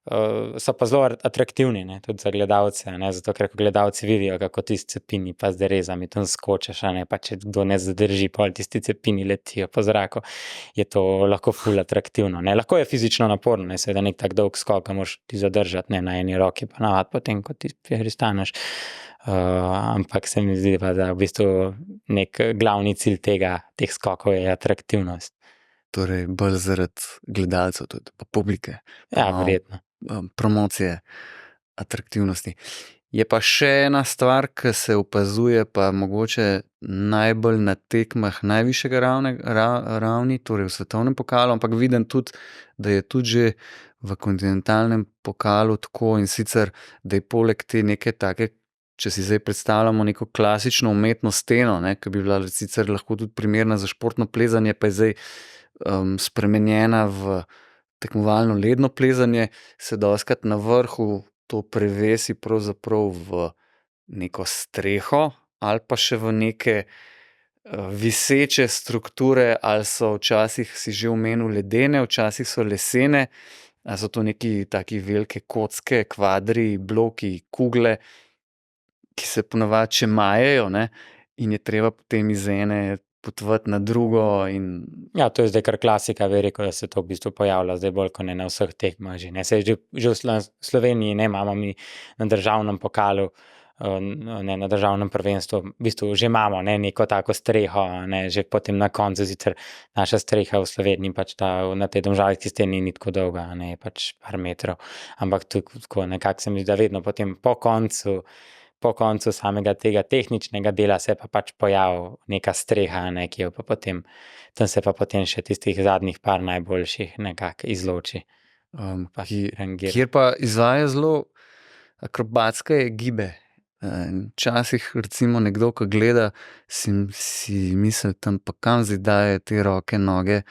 so pa zelo atraktivni, ne, tudi za gledalce, ne, zato ker ko gledalci vidijo, kako tisti cepini pa z derezami tam skočeš, a ne, pa če kdo ne zadrži, pol tisti cepini letijo po zraku, je to lahko ful atraktivno, ne, lahko je fizično naporno, ne, seveda nek tak dolg skok, moraš ti zadržati, ne, na eni roki pa navad potem, ko ti pristaneš, ampak se mi zdi pa, da v bistvu nek glavni cilj teh skokov je atraktivnost. Torej, bolj zaradi gledalcev tudi, pa publike. Ja, verjetno. Promocije atraktivnosti. Je pa še ena stvar, ki se opazuje pa mogoče najbolj na tekmah najvišjega ravni, torej v svetovnem pokalu, ampak vidim tudi, da je tudi že v kontinentalnem pokalu tako in sicer, da je poleg te neke take, če si zdaj predstavljamo neko klasično umetno steno, ne, ki bi bila sicer lahko tudi primerna za športno plezanje, pa je zdaj spremenjena v tekmovalno ledno plezanje, se dostikrat na vrhu to prevesi pravzaprav v neko streho ali pa še v neke viseče strukture, ali so včasih, si že omenil, ledene, včasih so lesene, ali so to neki taki velike kocke, kvadri, bloki, kugle, ki se ponavadi še majejo, ne, in je treba potem iz ene potovati na drugo in... Ja, to je zdaj kar klasika, bi rekel, da se to v bistvu pojavlja zdaj bolj, ko ne na vseh tekmah že, ne, se že v Sloveniji, ne, imamo mi na državnem pokalu, ne, na državnem prvenstvu, v bistvu že imamo, ne, neko tako streho, ne, že potem na koncu, sicer naša streha v Sloveniji, pač na tej domžalski steni ni tako dolga, ne, pač par metrov, ampak tako nekako se mi zdi, da vedno potem po koncu samega tega tehničnega dela se pa pač pojavi neka streha, ne, ki jo pa potem, tam se pa potem še tistih zadnjih par najboljših nekako izloči. Kjer pa izvaja zelo akrobatske gibe. Včasih recimo nekdo, ko gleda, si misli tam, pa kam zdaj daje te roke, noge,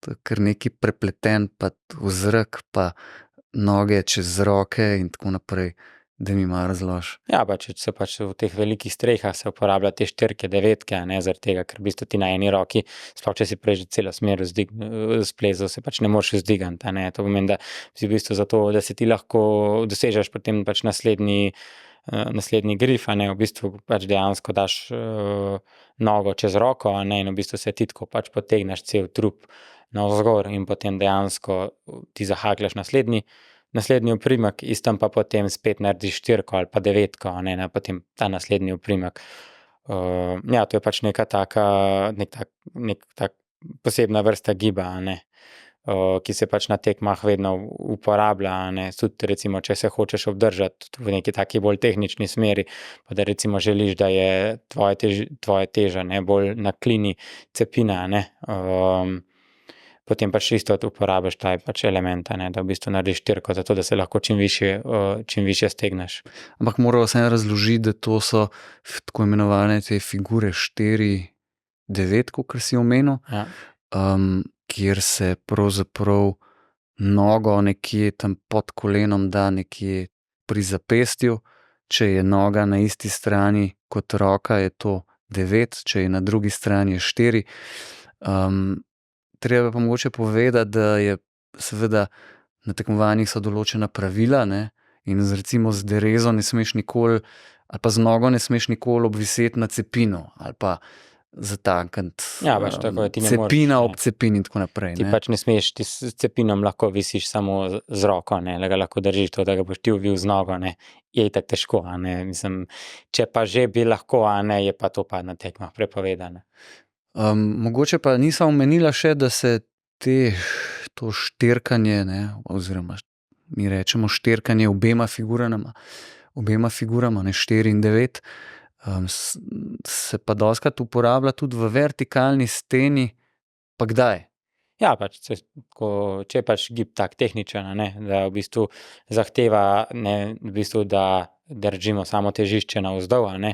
to je kar neki prepleten, pa v zrak, pa noge čez roke in tako naprej. Da mi malo razloži. Ja, če se pač v teh velikih strehah se uporablja te 4, 9, ne, zaradi tega, ker v bistvu ti na eni roki, sploh če si prej že celo smer splezal, se pač ne moreš vzdigati, ne, to pomeni, da si v bistvu zato, da se ti lahko dosežeš potem pač naslednji naslednji grif, a ne, v bistvu pač dejansko daš nogo čez roko, a ne, in v bistvu se ti tako pač potegneš cel trup navzgor in potem dejansko ti zahakljaš naslednji oprimek, istem pa potem spet narediš 4 ali pa 9, a ne, potem ta naslednji oprimek. Ja, to je pač nek tak posebna vrsta giba, a ne, ki se pač na tekmah vedno uporablja, a ne, tudi recimo, če se hočeš obdržati v neki taki bolj tehnični smeri, pa da recimo želiš, da je tvoja teža, ne, bolj na klini cepina, a ne, potem pač isto uporabiš ta pač element, a ne, da v bistvu narediš 4, zato da se lahko čim višje stegneš. Ampak moramo vseeno razložiti, da to so tako imenovane te figure 4-9, kakor si omenil, Ja. Kjer se pravzaprav nogo nekje tam pod kolenom da nekje pri zapestju. Če je noga na isti strani kot roka, je to 9, če je na drugi strani, je 4. Treba pa mogoče povedati, da je seveda na tekmovanjih so določena pravila, ne, in recimo z derezo ne smeš nikoli, ali pa z nogo ne smeš nikoli obviseti na cepino, ali pa zatakniti Ja, pač tako, ti ne moreš, cepina ne. ob cepini in tako naprej. Ti Ne. pač ne smeš, ti s cepinom lahko visiš samo z roko, ne, da ga lahko držiš, to, da ga boš ti uvil z nogo, ne, je itak težko, a ne, mislim, če pa že bi lahko, a ne, je pa to pa na tekmah prepovedano. Mogoče pa nisem omenila še, da se to štirkanje, ne, oziroma mi rečemo štirkanje obema figurama, ne, 4 in 9, se pa dostikrat uporablja tudi v vertikalni steni. Pa kdaj? Ja, pač če je pač gib tak tehničen, a ne, da v bistvu zahteva, ne, v bistvu, da držimo samo težišče navzdol, a ne,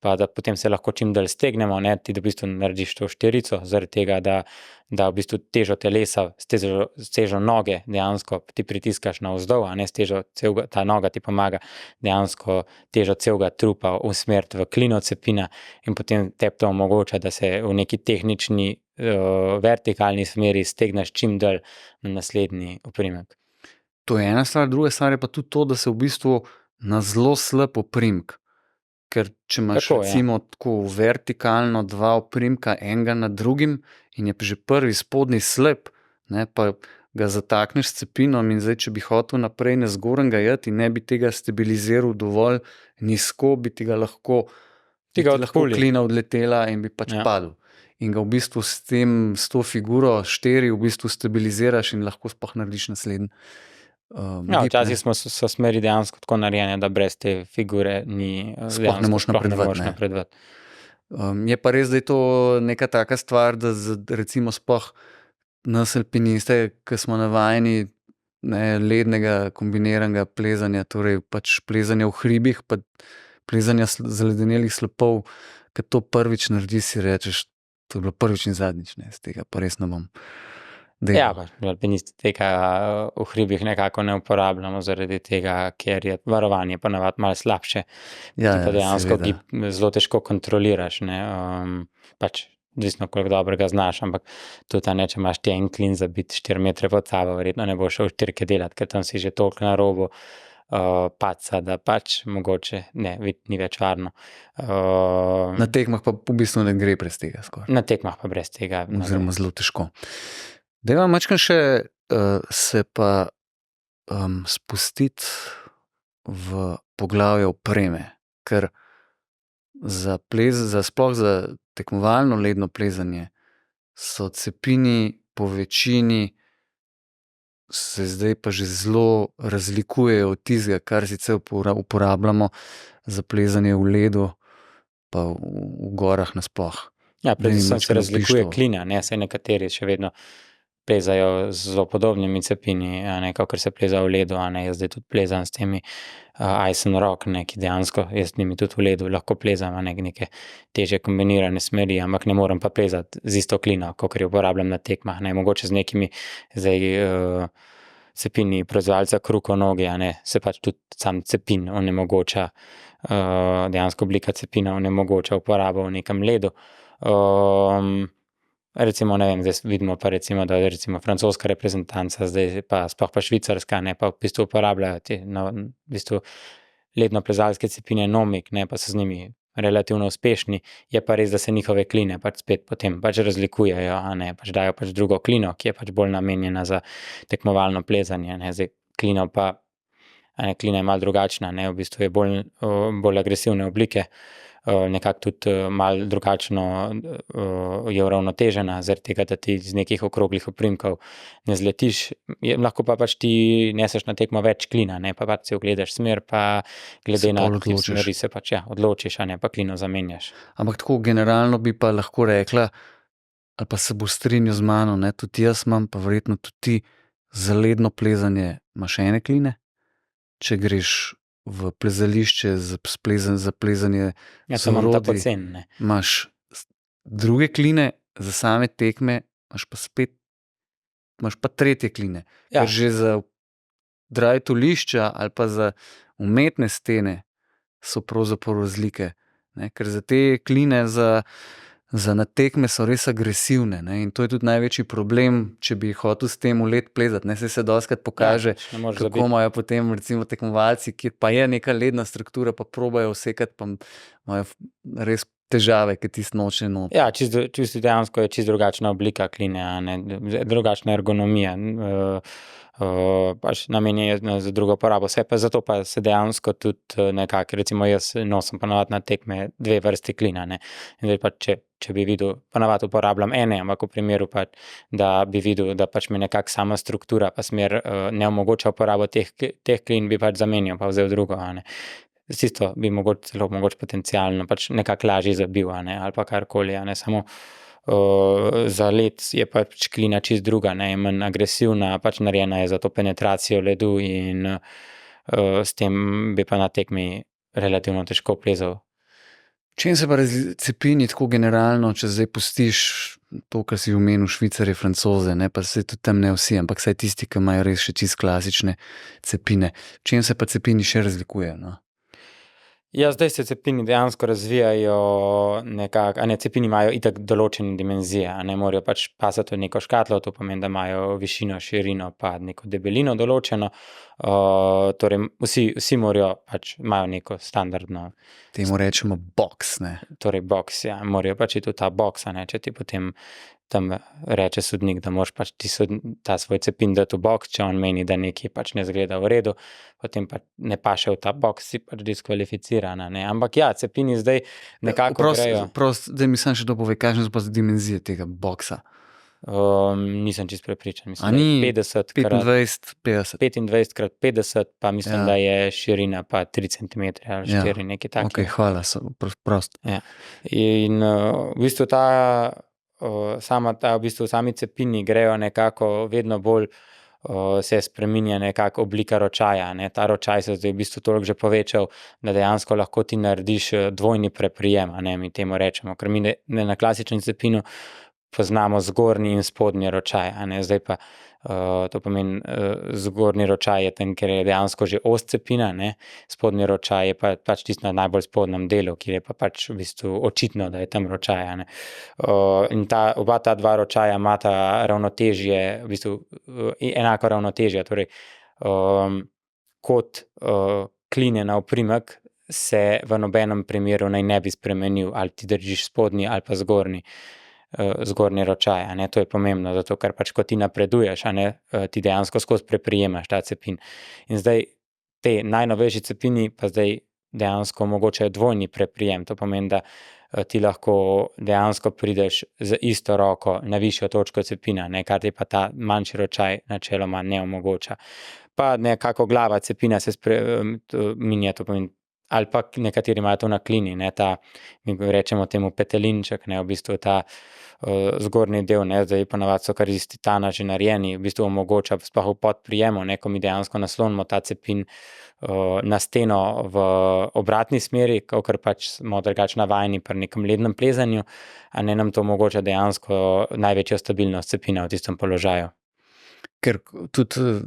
pa da potem se lahko čim dalj stegnemo, ne, ti da v bistvu narediš to 4, zaradi tega, da v bistvu težo telesa, s težo noge dejansko ti pritiskaš navzdol, a ne, s težo ta noga ti pomaga dejansko težo celega trupa usmeriti v klino cepina in potem tebi to omogoča, da se v neki tehnični vertikalni smeri stegneš čim dalj na naslednji oprimek. To je ena stvar, druga stvar je pa tudi to, da se v bistvu na zelo slab oprimek. Ker če imaš Tako, ja. recimo tako vertikalno 2 oprimka, enega na drugim, in je pa že prvi spodnji slab, ne, pa ga zatakneš s cepinom in zdaj, če bi hotel naprej na zgornjega iti in ne bi tega stabiliziral dovolj nizko, bi ti ga lahko odpuli. klina odletela in bi pač Ja. padel. In ga v bistvu s to figuro 4 v bistvu stabiliziraš in lahko sploh narediš naslednji Ja, gib, včasih so smeri dejansko tako narejene, da brez te figure ni Sploh ne moreš napredovati, ne. napredovati. Je pa res, da je to neka taka stvar, da recimo sploh nas alpiniste, ki smo navajeni, ne, lednega kombiniranega plezanja, torej pač plezanja v hribih, pa plezanja zaledenelih slapov, ko to prvič narediš, si rečeš, to je bilo prvič in zadnjič, ne, z tega pa res ne bom delal. Ja, pač alpinisti tega v hribih nekako ne uporabljamo zaradi tega, ker je varovanje pa navadno malo slabše. Ja, Pa dejansko seveda. gib zelo težko kontroliraš, ne, pač odvisno, koliko dobrega znaš, ampak tudi, a ne, če imaš ti en klin zabit 4 metre pod sabo, verjetno ne boš šel štirke delati, ker tam si že toliko na robu padca, da pač mogoče ni več varno. Na tekmah pa v bistvu ne gre brez tega skoraj. Na tekmah pa brez tega. Oziroma zelo težko. Dajva majčkeno še se pa spustiti v poglavje opreme, ker sploh za tekmovalno ledno plezanje so cepini po večini se zdaj pa že zelo razlikujejo od tistega, kar sicer uporabljamo za plezanje v ledu pa v gorah nasploh. Ja, predvsem se majčkeno razlikuje opiš to. klina, ne, saj nekateri še vedno plezajo z zelo podobnimi cepini, a ne, kakor se pleza v ledu, a ne, jaz zdaj tudi plezam s temi Ice and Rock, ne, ki dejansko, jaz z njimi tudi v ledu lahko plezam, a ne, neke težje kombinirane smeri, ampak ne morem pa plezati z isto klino, kakor jo uporabljam na tekmah, ne, mogoče z nekimi zdaj cepini proizvajalca Krukonogi, a ne, se pač tudi sam cepin onemogoča, dejansko oblika cepina onemogoča uporabo v nekem ledu. Recimo, ne vem, zdaj vidimo pa recimo, da recimo francoska reprezentanca, zdaj pa sploh pa švicarska, ne, pa v bistvu uporabljajo v bistvu ledno-plezalske cepine Nomik, ne, pa so z njimi relativno uspešni, je pa res, da se njihove kline pač spet potem pač razlikujejo, a ne, pač dajo pač drugo klino, ki je pač bolj namenjena za tekmovalno plezanje, ne, zdaj klino pa, a ne, klina je malo drugačna, ne, v bistvu je bolj agresivne oblike, nekako tudi malo drugačno je uravnotežena, zaradi tega, da ti z nekih okroglih oprimkov ne zletiš, lahko pa pač ti neseš na tekmo več klina, ne, pa pač si ogledaš smer, pa glede na smeri se pač odločiš, a ne, pa klino zamenjaš. Ampak tako generalno bi pa lahko rekla, ali pa se bo strinjal z mano, ne, tudi jaz imam, pa verjetno tudi ti, za ledno plezanje imaš ene kline, če greš v plezališče za plezanje sorodij, imaš druge kline, za same tekme imaš pa tretje kline. Ker že za drajtolišča ali pa za umetne stene so pravzaprav razlike, ne? Ker za te kline za na tekme so res agresivne, ne? In to je tudi največji problem, če bi hotel s tem v led plezati, ne? Se dostikrat pokaže, kako imajo potem recimo tekmovalci, kjer pa je neka ledna struktura, pa probajo vsekati, pa imajo res težave, ker tisto noče not. Ja, čisto dejansko je čisto drugačna oblika kline, a ne, drugačna ergonomija, pač namenjena za drugo porabo, zato pa se dejansko tudi nekako, recimo jaz nosim ponavadi na tekme 2 vrsti klina, ne, in zdaj pač če bi videl, ponavadi uporabljam ene, ampak v primeru pač, da bi videl, da pač mi nekako sama struktura pa smer ne omogoča uporabo teh klin, bi pač zamenjal pa vzel drugo, a ne. Tisto bi mogoče potencialno pač nekako lažje zabil, a ne, ali pa karkoli, a ne, samo za led je pač klina čisto druga, ne, je manj agresivna, pač narejena je za to penetracijo ledu in s tem bi pa na tekmi relativno težko plezal. Čem se pa cepini tako generalno, če zdaj pustiš to, kar si omenil, Švicarje, Francoze, ne, pa se tudi tam ne vsi, ampak saj tisti, ki imajo res še čisto klasične cepine. Čem se pa cepini še razlikujejo, no? Ja, zdaj se cepini dejansko razvijajo nekako, a ne, cepini imajo itak določene dimenzije, a ne, morajo pač pasati v neko škatlo, to pomeni, da imajo višino, širino pa neko debelino določeno, torej vsi morajo pač, imajo neko standardno. Temu rečemo boks, ne. Torej boks, ja, morajo pač iti v ta boks, a ne, če ti potem tam reče sodnik, da moraš pač ti ta svoj cepin dati v boks, če on meni, da nekaj pač ne zgleda v redu, potem pa ne paše v ta boks, si pač diskvalificirana, ne, ampak ja, cepini zdaj nekako grejo. Zdaj mi samo še to pove, kakšne so pa dimenzije tega boksa? Nisem čisto prepričan, mislim, da je 25 krat 50, pa mislim, da je širina pa 3 cm ali 4, nekaj takega. Ok, hvala, prosto. Ja, in v bistvu sami cepini grejo nekako vedno bolj, se spreminja nekako oblika ročaja, ne, ta ročaj se zdaj v bistvu toliko že povečal, da dejansko lahko ti narediš dvojni preprijem, a ne, mi temu rečemo, ker mi na klasičnem cepinu poznamo zgornji in spodnji ročaj, a ne, zdaj pa to pomeni zgornji ročaj je tam, ker je dejansko že os cepina, ne, spodnji ročaj je pač tisto na najbolj spodnjem delu, kjer je pa pač v bistvu očitno, da je tam ročaj, a ne. In oba ta dva ročaja imata ravnotežje, v bistvu enako ravnotežje, torej kot kline na oprimek se v nobenem primeru naj ne bi spremenil, ali ti držiš spodnji ali pa zgornji ročaj, a ne, to je pomembno, zato ker pač, ko ti napreduješ, a ne, ti dejansko skozi preprijemaš ta cepin. In zdaj te najnovejši cepini pa zdaj dejansko omogočajo dvojni preprijem, to pomeni, da ti lahko dejansko prideš z isto roko na višjo točko cepina, ne, kar ti pa ta manjši ročaj načeloma ne omogoča. Pa nekako glava cepina se minja, to pomeni, ali pa nekateri imajo to na klini, ne, mi rečemo temu petelinček, ne, v bistvu ta zgornji del, ne, zdaj ponavadi so kar iz titana že narejeni, v bistvu omogoča sploh v podprijemu, ne, ko mi dejansko naslonimo ta cepin na steno v obratni smeri, kakor pač smo drugače navajeni pri nekem lednem plezanju, a ne, nam to omogoča dejansko največjo stabilnost cepina v tistem položaju. Ker tudi,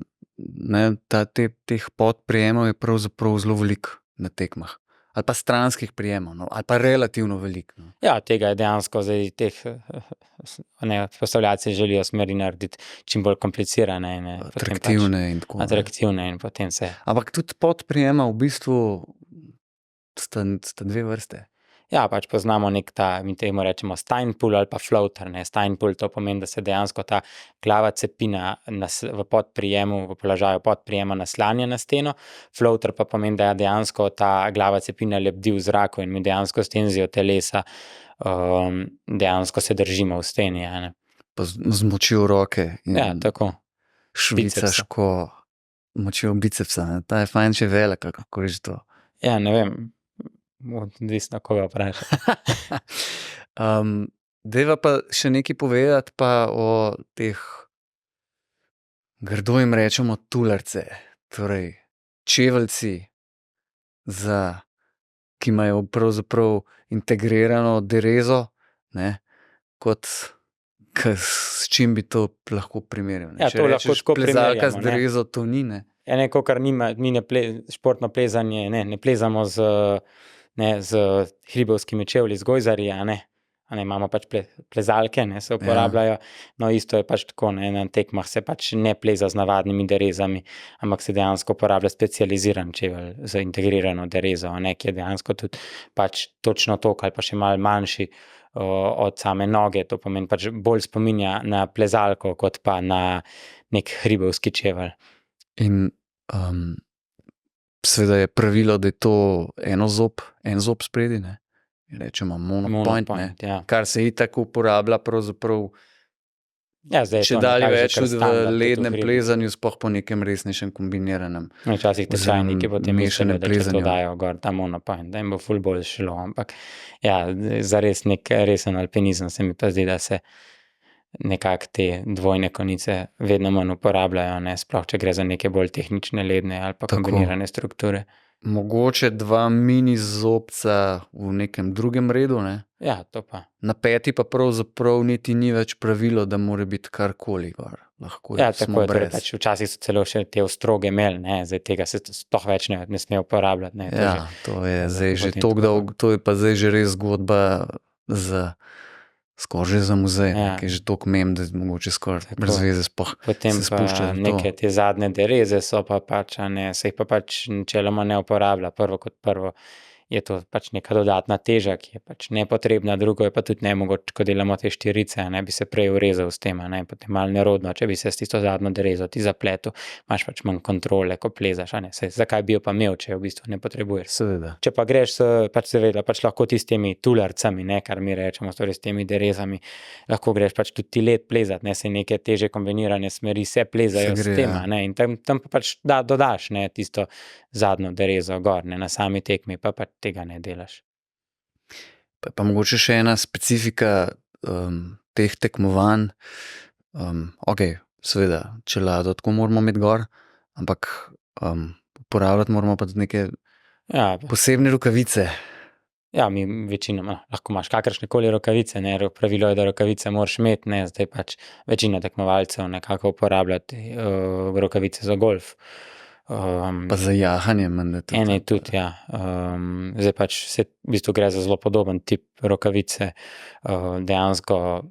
ne, teh podprijemov je pravzaprav zelo veliko na tekmah. Ali pa stranskih prijemov, no, ali pa relativno veliko, no. Ja, tega je dejansko zdaj teh postavljalci želijo smeri narediti čim bolj komplicirane in Atraktivne in tako. Atraktivne in potem se. Ampak tudi podprijema v bistvu sta dve vrste. Ja, pač poznamo nek ta, mi temu rečemo Steinpool ali pa floater, ne. Steinpool to pomeni, da se dejansko ta glava cepina v podprijemu, v položaju podprijema naslanja na steno, floater pa pomeni, da dejansko ta glava cepina lebdi v zraku in mi dejansko s tenzijo telesa dejansko se držimo v steni, ne. Pa z močjo roke. Ja, tako. Švicaško močjo bicepsa, ne. Ta je fajn, če velik, kako je že to. Ja, ne vem. Odvisno, koga vpraša. Deva pa še nekaj povedati pa o teh, grdo jim rečemo tularce, torej čeveljci, ki imajo pravzaprav integrirano derezo, ne, s čim bi to lahko primerjal. Ja, to lahko tako primerjamo, plezalka z derezo, to ni, ne. Ja, neko, kar nima, mi športno plezanje, ne plezamo z hribovskimi čevlji, z gojzarji, a ne, imamo pač plezalke, ne, se uporabljajo, no isto je pač tako, ne, na tekmah se pač ne pleza z navadnimi derezami, ampak se dejansko uporablja specializiran čevelj z integrirano derezo, a ne, ki je dejansko tudi pač točno toliko ali pa še malo manjši od same noge, to pomeni pač bolj spominja na plezalko, kot pa na nek hribovski čevelj. In seveda je pravilo, da je to en zob spredi, ne? Rečemo monopoint, ne? Ja. Kar se itak uporablja pravzaprav Ja, zdaj če dalje več v lednem plezanju, sploh po nekem resnejšem kombiniranem. Včasih tečajniki potem mislijo, da če to plezanju. dajo gor ta monopoint, da jim bo ful bolj šlo, ampak ja, zares nek resen alpinizem se mi pa zdi, da se nekako te dvojne konice vedno manj uporabljajo, ne, sploh če gre za neke bolj tehnične ledne ali pa Tako. kombinirane strukture. Mogoče 2 mini zobca v nekem drugem redu, ne? Ja, to pa. Na peti pa pravzaprav niti ni več pravilo, da mora biti karkoli gor. Lahko Ja, smo tako je, torej brez. pač včasih so celo še te ostroge imeli, ne, zdaj tega se sploh več ne sme uporabljati, ne, to Ja, že. to je zdaj že potem toliko tako. dolgo, to je pa zdaj že res zgodba skoraj že za muzej, Ja. ki je že toliko mem, da je mogoče skoraj Tako. brez veze sploh Potem se pa spuščati v to. neke te zadnje dereze so pa pač, a ne, se jih pa pač načeloma ne uporablja. Prvo kot prvo je to pač neka dodatna teža, ki je pač nepotrebna, drugo je pa tudi nemogoče, ko delamo te štirice, a ne, bi se prej urezal s tem, a ne, potem malo nerodno, če bi se s tisto zadnjo derezo ti zapletel, imaš pač manj kontrole, ko plezaš, a ne, saj zakaj bi jo pa imel, če jo v bistvu ne potrebuješ. Seveda. Če pa greš pač seveda pač lahko ti s temi tularcami, ne, kar mi rečemo, torej s temi derezami, lahko greš pač tudi ti led plezat, ne, se neke teže kombinirane smeri se plezajo Se gre, s tem, ja. a ne, in tam pa pač dodaš, ne, tisto zadnjo derezo gor, ne, na sami tekmi pa pač tega ne delaš. Pa mogoče še ena specifika teh tekmovanj. Okej, seveda, čelado tako moramo imeti gor, ampak uporabljati moramo pa tudi neke Ja, posebne rokavice. ja, mi večinoma lahko imaš kakršnekoli rokavice, ne, pravilo je, da rokavice moraš imeti, ne, zdaj pač večina tekmovalcev nekako uporabljati rokavice za golf. Pa za jahanje menda tudi. Ene tudi, ja. Zdaj pač se v bistvu gre za zelo podoben tip rokavice. Dejansko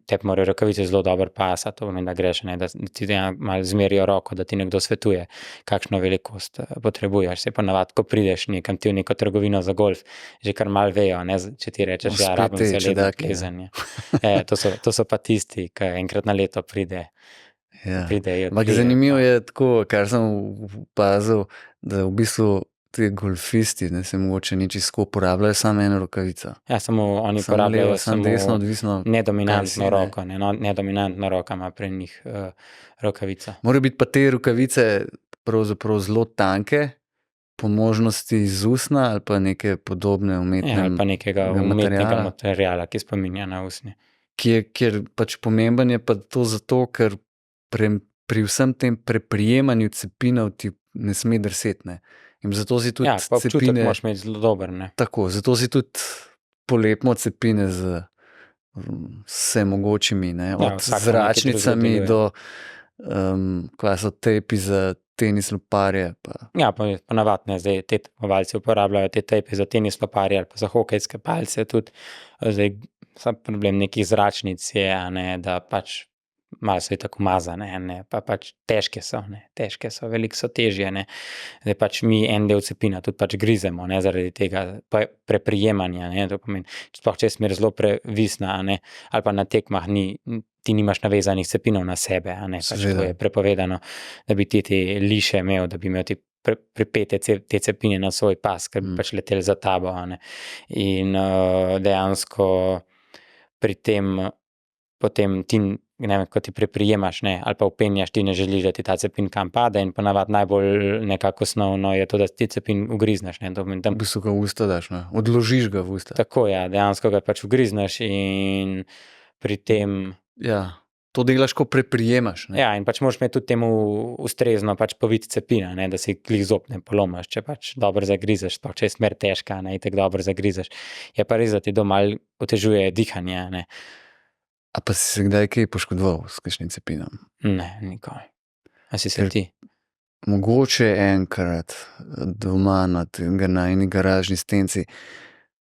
tebi morajo rokavice zelo dobro pasati, to pomeni, da greš, ne, da ti malo zmerijo roko, da ti nekdo svetuje, kakšno velikost potrebuješ. Se ponavadi, ko prideš nekam ti v neko trgovino za golf, že kar malo vejo, ne, če ti rečeš, ja, Spet rabim te se ledno čedake, ja. plezanje. To so pa tisti, ki enkrat na leto pridejo. Ja. Ampak zanimivo je tako, kar sem opazil, da v bistvu ti golfisti, ne, se mogoče ni čisto uporabljajo samo eno rokavico. Ja, samo oni Samo uporabljajo levo, samo desno, odvisno. kaj si, nedominantno ne. roko, ne, no, nedominantna roka ima pri njih rokavica. Morajo biti pa te rokavice pravzaprav zelo tanke, po možnosti iz usnja ali pa neke podobne umetne Ja, ali pa nekega umetnega materiala. materiala, ki spominja na usnje. Kjer pač pomemben je pa to zato, ker pri vsem tem preprijemanju cepinov ti ne sme drseti, ne. In zato si tudi Ja, pa občutek cepine, moraš imeti zelo dober, ne. tako, zato si tudi polepimo cepine z vse mogočimi, ne, Ja, od vsak ima nekaj zračnicami drugega deluje. kaj so tepi za tenis loparje. Ja, ponavadi ne, zdaj te tekmovalci uporabljajo te tejpe za tenis loparje ali pa za hokejske palce tudi. Zdaj, sam problem nekih zračnic je, ne, da pač malo so tako umazane, ne, pa pač težke so, veliko so težje, ne. Zdaj pač mi en del cepina tudi pač grizemo, ne, zaradi tega preprijemanja, ne, to pomeni, sploh če je smer zelo previsna, ne, ali pa na tekmah ti nimaš navezanih cepinov na sebe, ne, pač to je prepovedano, da bi ti te liše imel, da bi imel ti pripete te cepine na svoj pas, ker bi pač leteli za tabo, ne. In dejansko pri tem potem ti, ne vem, ko ti preprijemaš, ne, ali pa upenjaš, ti ne želiš, da ti ta cepin kam pade in ponavadi najbolj nekako osnovno je to, da ti cepin ugrizneš, ne. V bistvu ga v usta daš, ne, odložiš ga v usta. Tako, ja, dejansko ga pač ugrizneš in pri tem... Ja, to delaš, ko preprijemaš, ne. Ja, in pač moraš imeti tudi temu ustrezno pač povit cepina, ne, da si glih zob ne polomaš, če pač dobro zagrizeš, pa če je smer težka, ne, itak dobro zagrizeš. Je pa res, da ti to malo otežuje dihanje, ne. A pa si se kdaj kaj poškodoval s kakšnim cepinom? Ne, nikoli. A si se ti? Mogoče enkrat doma na eni garažni stenci,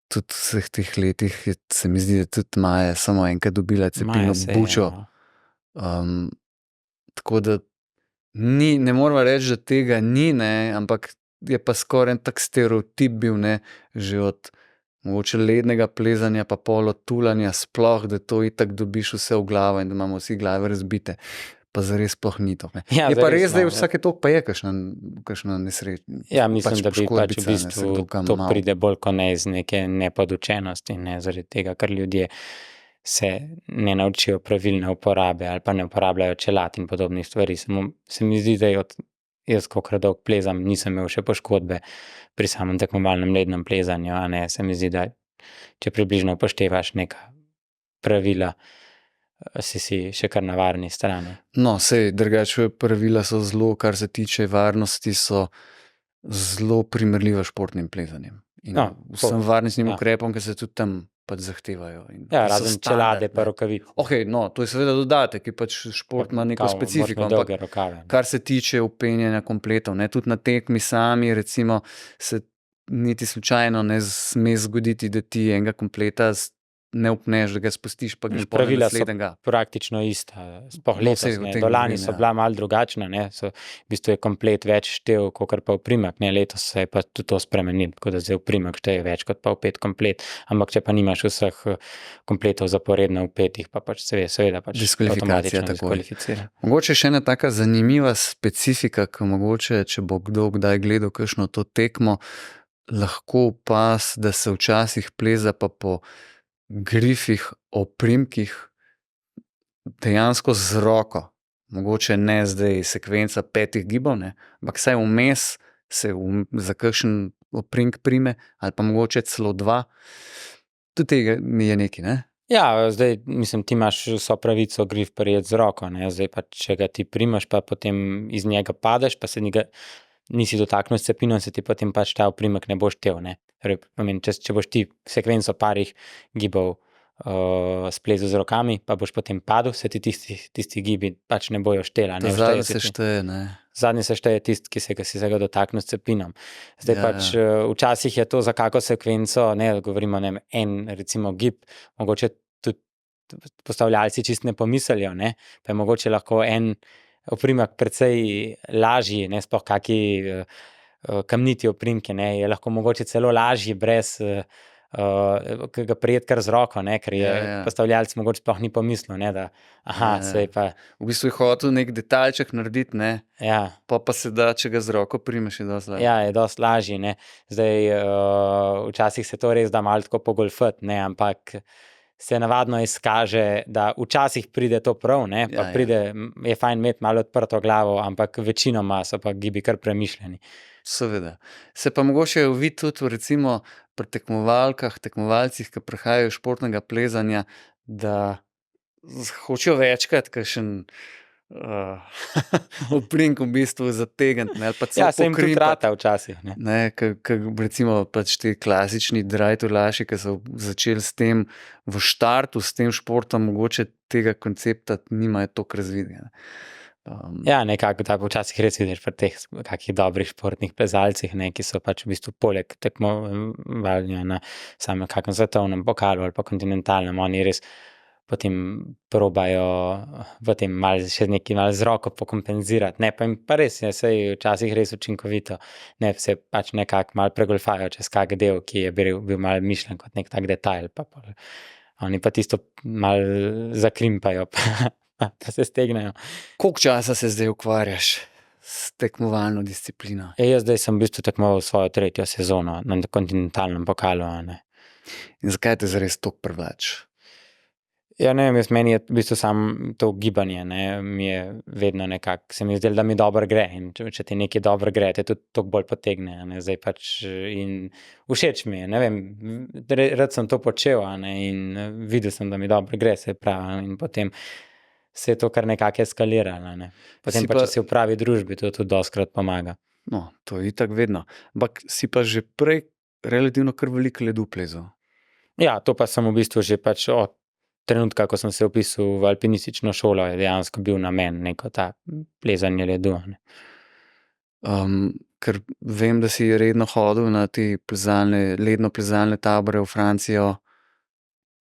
tudi v vseh teh letih se mi zdi, da tudi Maja samo enkrat dobila cepino bučo. Tako da ne moramo reči, da tega ni, ne, ampak je pa skoraj en tak stereotip bil, ne, že od mogoče lednega plezanja pa pol od tulanja sploh, da to itak dobiš vse v glavo in da imamo vsi glave razbite. Pa zares sploh ni to, ne. Ja, je pa res, da je vsake toliko pa je kakšna nesreča. Ja, mislim, da bi pač v bistvu to pride bolj kot ne iz neke nepodučenosti, ne, zaradi tega, ker ljudje se ne naučijo pravilne uporabe ali pa ne uporabljajo čelad in podobnih stvari. Se mi zdi, da jaz kolikor dolgo plezam, nisem imel še poškodbe pri samem tekmovalnem lednem plezanju, a ne, se mi zdi, da če približno upoštevaš neka pravila, si še kar na varni strani. No, sej, drugače pravila so zelo, kar se tiče varnosti, so zelo primerljiva s športnim plezanjem. In vsem varnostnim ukrepom, ki se tudi tam pač zahtevajo. Ja, razen čelade pa rokavice. No, to je seveda dodatek, ki pač šport ima neko specifiko, ampak kar se tiče upenjanja kompletov, ne, tudi na tekmi sami, recimo, se niti slučajno ne sme zgoditi, da ti enega kompleta ne upneš, da ga spustiš, pa greš po naslednjega. Pravila so praktično ista, sploh letos, ne, do lani so bila malo drugačna, ne, v bistvu je komplet več štel, kakor pa oprimek, ne, letos se je pa tudi to spremenil, tako da zdaj oprimek šteje več kot pa vpet komplet, ampak če pa nimaš vseh kompletov zaporedno vpetih, pa pač seveda pač diskvalifikacija diskvalificira. Mogoče še ena taka zanimiva specifika, ki mogoče, če bo kdo kdaj gledal kakšno to tekmo, lahko opaz, da se včasih pleza pa po grifih, oprimkih, dejansko z roko. Mogoče ne zdaj sekvenca 5 gibov, ne, ampak saj vmes se za kakšen oprimk prime, ali pa mogoče celo 2. Tudi tega je nekaj, ne? Ja, zdaj, mislim, ti imaš vso pravico grif prijeti z roko, ne, zdaj pa, če ga ti primaš, pa potem iz njega padeš, pa se nisi dotaknil s cepino in se ti potem pač ta oprimek ne boš štel, ne. Če boš ti sekvenco parih gibov splezel z rokami, pa boš potem padel, se ti tisti gibi pač ne bojo štela. Zadnji se šteje, ne. Zadnji se šteje tisti, ki si se ga dotaknil s cepinom. Zdaj pač včasih je to za kako sekvenco, ne, govorimo, ne, en recimo gib, mogoče tudi postavljalci čist ne pomislijo, ne, pa je mogoče lahko en oprimek precej lažji, ne, sploh kaki kamniti oprimki, ne, je lahko mogoče celo lažji brez ga prijeti kar z roko, ne, ker je postavljalec mogoče sploh ni pomislil, ne, da se je pa... V bistvu je hotel nek detaljček narediti, ne, ja. Pa se da, če ga z roko primeš, je dosti lažji. Ja, je dosti lažji, ne. Zdaj, včasih se to res da malo tako pogolfati, ne, ampak se navadno izkaže, da včasih pride to prav, ne, pa je fajn imeti malo odprto glavo, ampak večinoma so pa gibi kar premišljeni. Seveda. Se pa mogoče vidi tudi recimo pri tekmovalcih, ki prihajajo iz športnega plezanja, da hočejo večkrat kakšen oprink v bistvu zategniti, ali pa celo pokrimpati. Ja, se jim tudi rata včasih, ne. Ne, recimo pač ti klasični drajtulaši, ki so začeli s tem v štartu, s tem športom, mogoče tega koncepta nimajo toliko razvidnega. Ja, nekako da včasih res vidiš pri teh kakih dobrih športnih plezalcih, ne, ki so pač v bistvu poleg tekmovanja na samem kakem svetovnem pokalu ali pa kontinentalnem, oni res potem probajo potem malo še nekaj malo z roko pokompenzirati, ne, pa jim pa res je, saj včasih res učinkovito, ne, se pač nekako malo pregolfajo čez kak del, ki je bil malo mišljen kot nek tak detajl, pa oni pa tisto malo zakrimpajo, pa se stegnejo. Koliko časa se zdaj ukvarjaš s tekmovalno disciplino? Jaz zdaj sem v bistvu tekmoval svojo 3. sezono na kontinentalnem pokalu, a ne. In zakaj te zares toliko privlači? Ja, ne vem, meni je v bistvu samo to gibanje, ne, mi je vedno nekako, se mi je zdelo, da mi dobro gre in če ti nekaj dobro gre, te tudi toliko bolj potegne, a ne, zdaj pač in všeč mi je, ne vem, rad sem to počel, a ne, in videl sem, da mi dobro gre, se pravi, in potem se je to kar nekako eskaliralo, ne. Potem pa, če si v pravi družbi, to tudi dostikrat pomaga. No, to je itak vedno. Ampak si pa že prej relativno kar veliko ledu plezal. Ja, to pa sem v bistvu že pač od trenutka, ko sem se vpisal v alpinistično šolo, je dejansko bil namen neko ta plezanje ledu, ne. Ker vem, da si redno hodil na te ledno plezalne tabore v Francijo,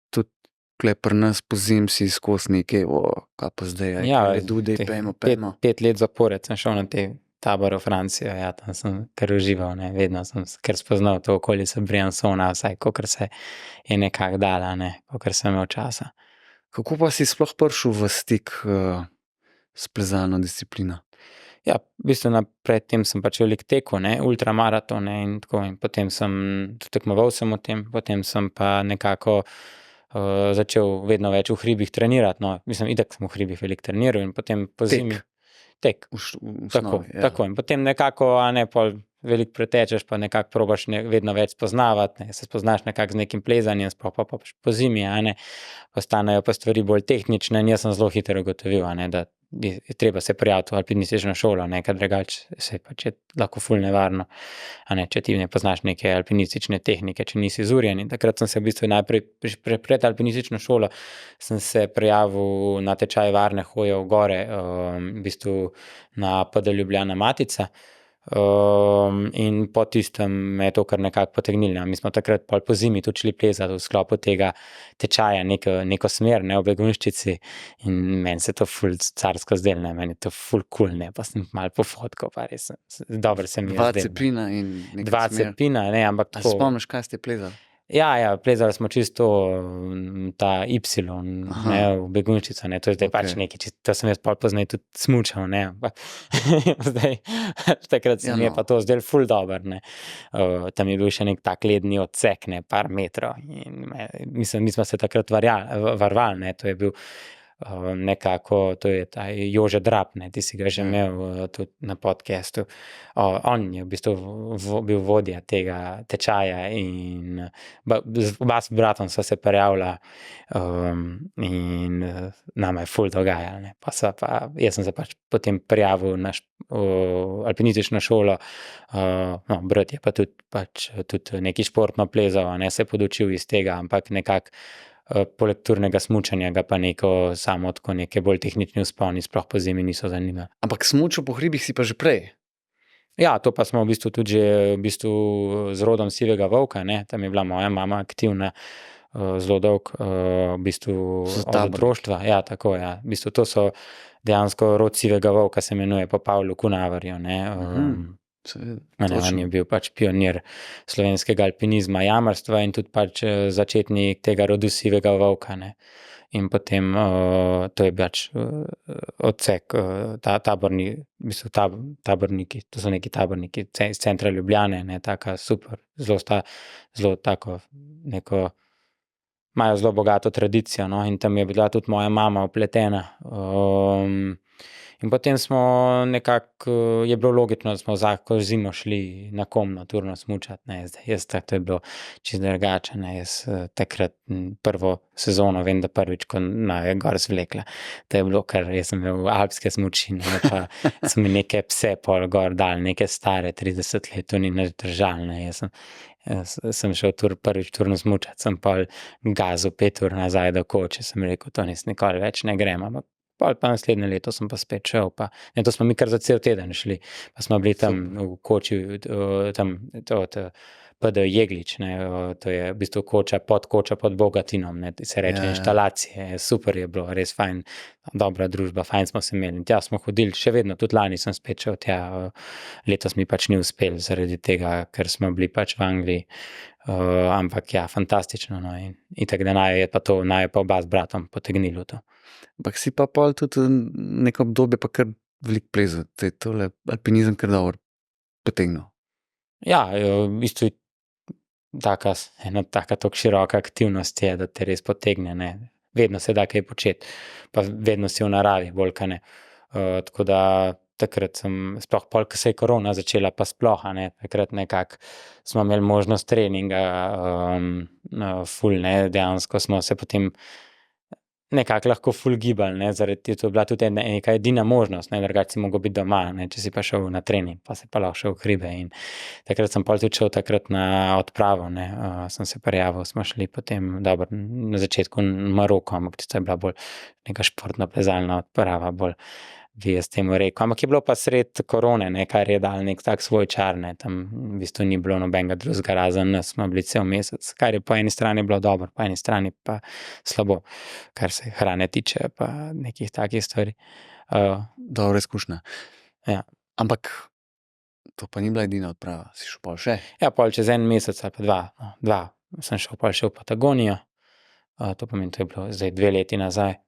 tudi tule pri nas pozimi si skozi nekaj, kaj pa zdaj, ledu, dej, pejmo. 5 let zapored sem šel na te tabore v Francijo, ja, tam sem kar užival, ne, vedno sem kar spoznal to okolico Briançona, vsaj kakor se je nekako dala, ne, kakor sem imel časa. Kako pa si sploh prišel v stik s plezalno disciplino? Ja, v bistvu predtem sem pač veliko tekel, ne, ultramaratone in tako, in potem sem tekmoval sem v tem, potem sem pa nekako začel vedno več v hribih trenirati, no, mislim, itak sem v hribih veliko treniral in potem pozimi. Tek. Tako, in potem nekako, a ne, pol veliko pretečeš, pa nekako probaš vedno več spoznavati, ne, se spoznaš nekako z nekim plezanjem, sploh pa po zimi, a ne, postanejo pa stvari bolj tehnične in jaz sem zelo hitro ugotovil, a ne, da je treba se prijaviti v alpinistično šolo, ne, ker drugače se pač je lahko ful nevarno, a ne, če ti ne poznaš neke alpinistične tehnike, če nisi izurjen. In takrat sem se v bistvu najprej pred alpinistično šolo sem se prijavil na tečaj varne hoje v gore, v bistvu na PD Ljubljana Matica. In po tistem me je to kar nekako potegnilo. Mi smo takrat po zimi tudi šli plezati v sklopu tega tečaja neko smer, ne, v Begunjščici, in meni se to ful carsko zdelo, ne, meni je to ful cool, ne, pa sem malo pofotkal, pa res dobro se mi je zdelo. 2 cepina in neka 2 smer. cepina, ne, ampak A se spomniš, kaj ste plezali? Ja, plezali smo čisto ta Y, ne, v Begunjščico, ne, to je zdaj pač nekaj, to sem jaz pol pozneje tudi smučal, ne, ampak zdaj, takrat se mi je pa to zdelo ful dobro, ne, tam je bil še nek tak ledni odsek, ne, par metrov, in mislim, mi smo se takrat varovali, ne, to je bil nekako, to je ta Jože Drap, ne, ti si ga že imel tudi na podcastu. On je v bistvu bil vodja tega tečaja in oba s bratom sva se prijavila in nama je ful dogajalo, ne. Jaz sem se pač potem prijavil na alpinistično šolo, no, brat je pa tudi nekaj športno plezal, ne, se podučil iz tega, ampak nekako poleg turnega smučanja ga pa samo tako neke bolj tehnični vzponi sploh po zimi niso zanimali. Ampak smučal po hribih si pa že prej? Ja, to pa smo v bistvu tudi že z rodom Sivega volka, ne, tam je bila moja mama aktivna zelo dolgo, v bistvu od otroštva. Ja, tako, ja, v bistvu to so dejansko rod Sivega volka se imenuje po Pavlu Kunaverju, ne, on je bil pač pionir slovenskega alpinizma, jamarstva in tudi pač začetnik tega rodu Sivega volka, ne. In potem to je pač odsek, taborniki, to so neki taborniki iz centra Ljubljane, ne, taka super, zelo tako neko, imajo zelo bogato tradicijo, no, in tam je bila tudi moja mama vpletena. In potem smo nekako, je bilo logično, da smo vsako zimo šli na Komno turno smučati, ne, zdaj, to je bilo čisto drugače, ne, jaz takrat prvo sezono, vem, da prvič, ko je gor zvlekla, to je bilo kar, jaz sem imel alpske smuči, ne, pa so mi neke pse pol gor dali, neke stare 30 let, to ni nič držalo, ne, jaz sem šel prvič turno smučati, sem pol gazil 5 ur nazaj do Koče, sem rekel, to nikoli več ne grem, ampak Pol pa naslednje leto sem pa spet šel, to smo mi kar za cel teden šli, pa smo bili tam v koči, tam PD Jeglič, ne, to je v bistvu koča pod Bogatinom, ne, se reče inštalacije, super je bilo, res fajn, dobra družba, fajn smo se imeli, tja smo hodili, še vedno, tudi lani sem spet šel tja, letos mi pač ni uspel zaradi tega, ker smo bili pač v Angliji, ampak ja, fantastično, no, in itak, da naj je pa oba z bratom potegnili v to. Ampak si pa pol tudi neko obdobje pa kar veliko plezal, te je tole alpinizem kar dobro potegnil. Ja, v bistvu ena taka tako široka aktivnost je, da te res potegne, ne. Vedno se da kaj početi, pa vedno si v naravi bolj, kaj ne. Tako da takrat sem, sploh pol, ko se je korona začela, pa sploh, ne, takrat nekako smo imeli možnost treninga, ful, ne, dejansko smo se potem nekako lahko ful gibali, ne, zaradi to je bila tudi neka edina možnost, ne, drugače si mogel biti doma, ne, če si pa šel na trening, pa si pa lahko šel v hribe in takrat sem pol tudi šel takrat na odpravo, ne, sem se prijavil, smo šli potem, dobro, na začetku Maroko, ampak to je bila bolj neka športna plezalna odprava, bolj bi jaz temu rekel, ampak je bilo pa sred korone, ne, kar je dal nek tak svoj čar, ne, tam v bistvu ni bilo nobenega drugega razen nas, smo bili cel mesec, kar je po eni strani bilo dobro, po eni strani pa slabo, kar se hrane tiče, pa nekih takih stvari. Dobra izkušnja. Ja. Ampak to pa ni bila edina odprava, si šel pol še? Ja, pol čez en mesec ali pa dva, sem šel pol še v Patagonijo, to pomeni, to je bilo zdaj 2 leti nazaj.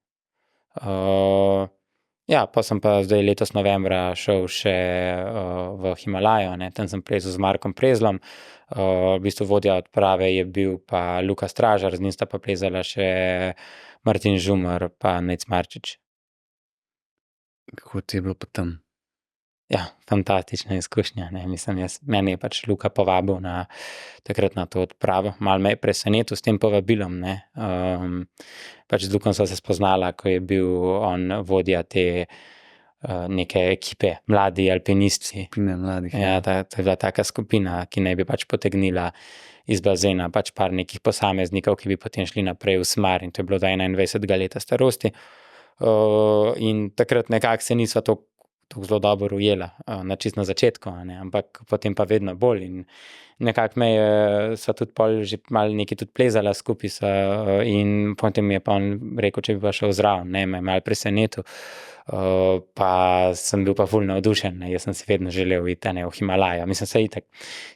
Ja, pa sem pa zdaj letos novembra šel še v Himalajo, ne, tam sem plezal z Markom Prezlom, v bistvu vodja odprave je bil pa Luka Stražar, z njim sta pa plezala še Martin Žumar pa Nejc Marčič. Kako ti je bilo pa tam? Ja, fantastična izkušnja, ne, mislim, meni je pač Luka povabil takrat na to odpravo, malo me je presenetil s tem povabilom, ne, pač z Lukom sva se spoznala, ko je bil on vodja te neke ekipe, mladi alpinisti. Skupine mladih. Ja, to je bila taka skupina, ki naj bi pač potegnila iz bazena pač par nekih posameznikov, ki bi potem šli naprej v Smar in to je bilo do 21. leta starosti. In takrat nekako se nisva tako zelo dobro ujela, čisto na začetku, ne, ampak potem pa vedno bolj in nekako sva tudi pol že malo nekaj tudi plezala skupaj in potem mi je pa on rekel, če bi pa šel zraven, ne, me je malo presenetil, pa sem bil pa ful navdušen, ne, jaz sem si vedno želel iti, ne, v Himalajo, mislim,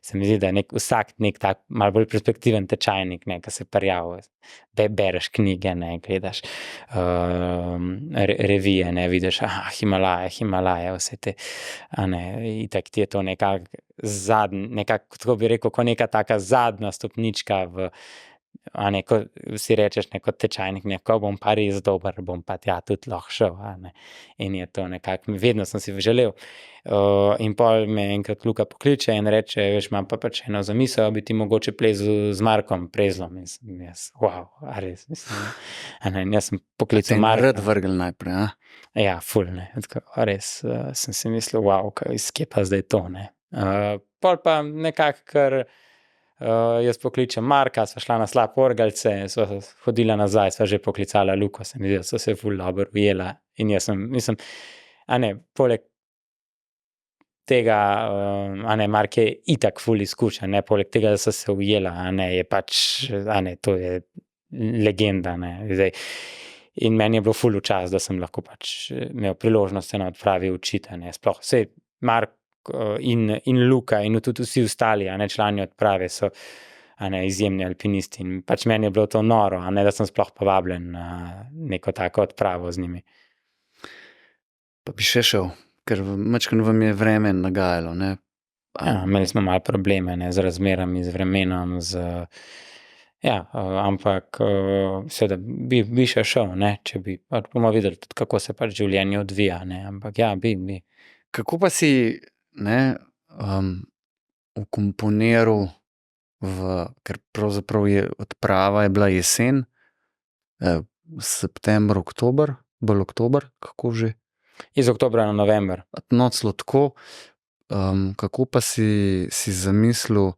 se mi zdi, da je vsak nek tak malo bolj perspektiven tečajnik, ne, ko se prijavi, bereš knjige, ne, gledaš revije, ne, vidiš, Himalaja, vse te, ne, itak ti je to nekako nekako, tako bi rekel, ko neka taka zadnja stopnička ko si rečeš, kot tečajnik, ko bom pa res dober, bom pa tja tudi lahko šel, ne, in je to nekako, vedno sem si želel, in pol me enkrat Luka pokliče in reče, veš, imam pa pač eno zamisel, bi ti mogoče plezal z Markom Prezlom in sem jaz, a res, mislim, ne, in jaz sem poklical Marka. Rad vrgel najprej, Ja, ful, ne, tako, res, sem si mislil, kje pa zdaj to, ne. Pol pa nekako, ker jaz pokličem Marka, sva šla na slap orgalce, sva hodila nazaj, sva že poklicala Luko, se mi zdi, da so se ful dobro ujela in jaz mislim, poleg tega, Mark je itak ful izkušen, ne, poleg tega, da so se ujela, je pač, to je legenda, ne, zdaj. In meni je bilo ful v čas, da sem lahko pač imel priložnost se na odpravi učiti, ne, sploh, saj Mark in Luka in tudi vsi ostali, člani odprave so, izjemni alpinisti in pač meni je bilo to noro, da sem sploh povabljen na neko tako odpravo z njimi. Pa bi še šel, ker majčkeno vam je vreme nagajalo, ne? Ja, imeli smo malo probleme, ne, z razmerami, z vremenom, ampak seveda bi še šel, ne, če bi, bomo videli tudi, kako se pač življenje odvija, ne, ampak ja, bi. Kako pa si, ne, vkomponiral ker pravzaprav odprava je bila jesen, september, oktober, bolj oktober, kako že? Iz oktobra na november. No, celo tako, kako pa si zamislil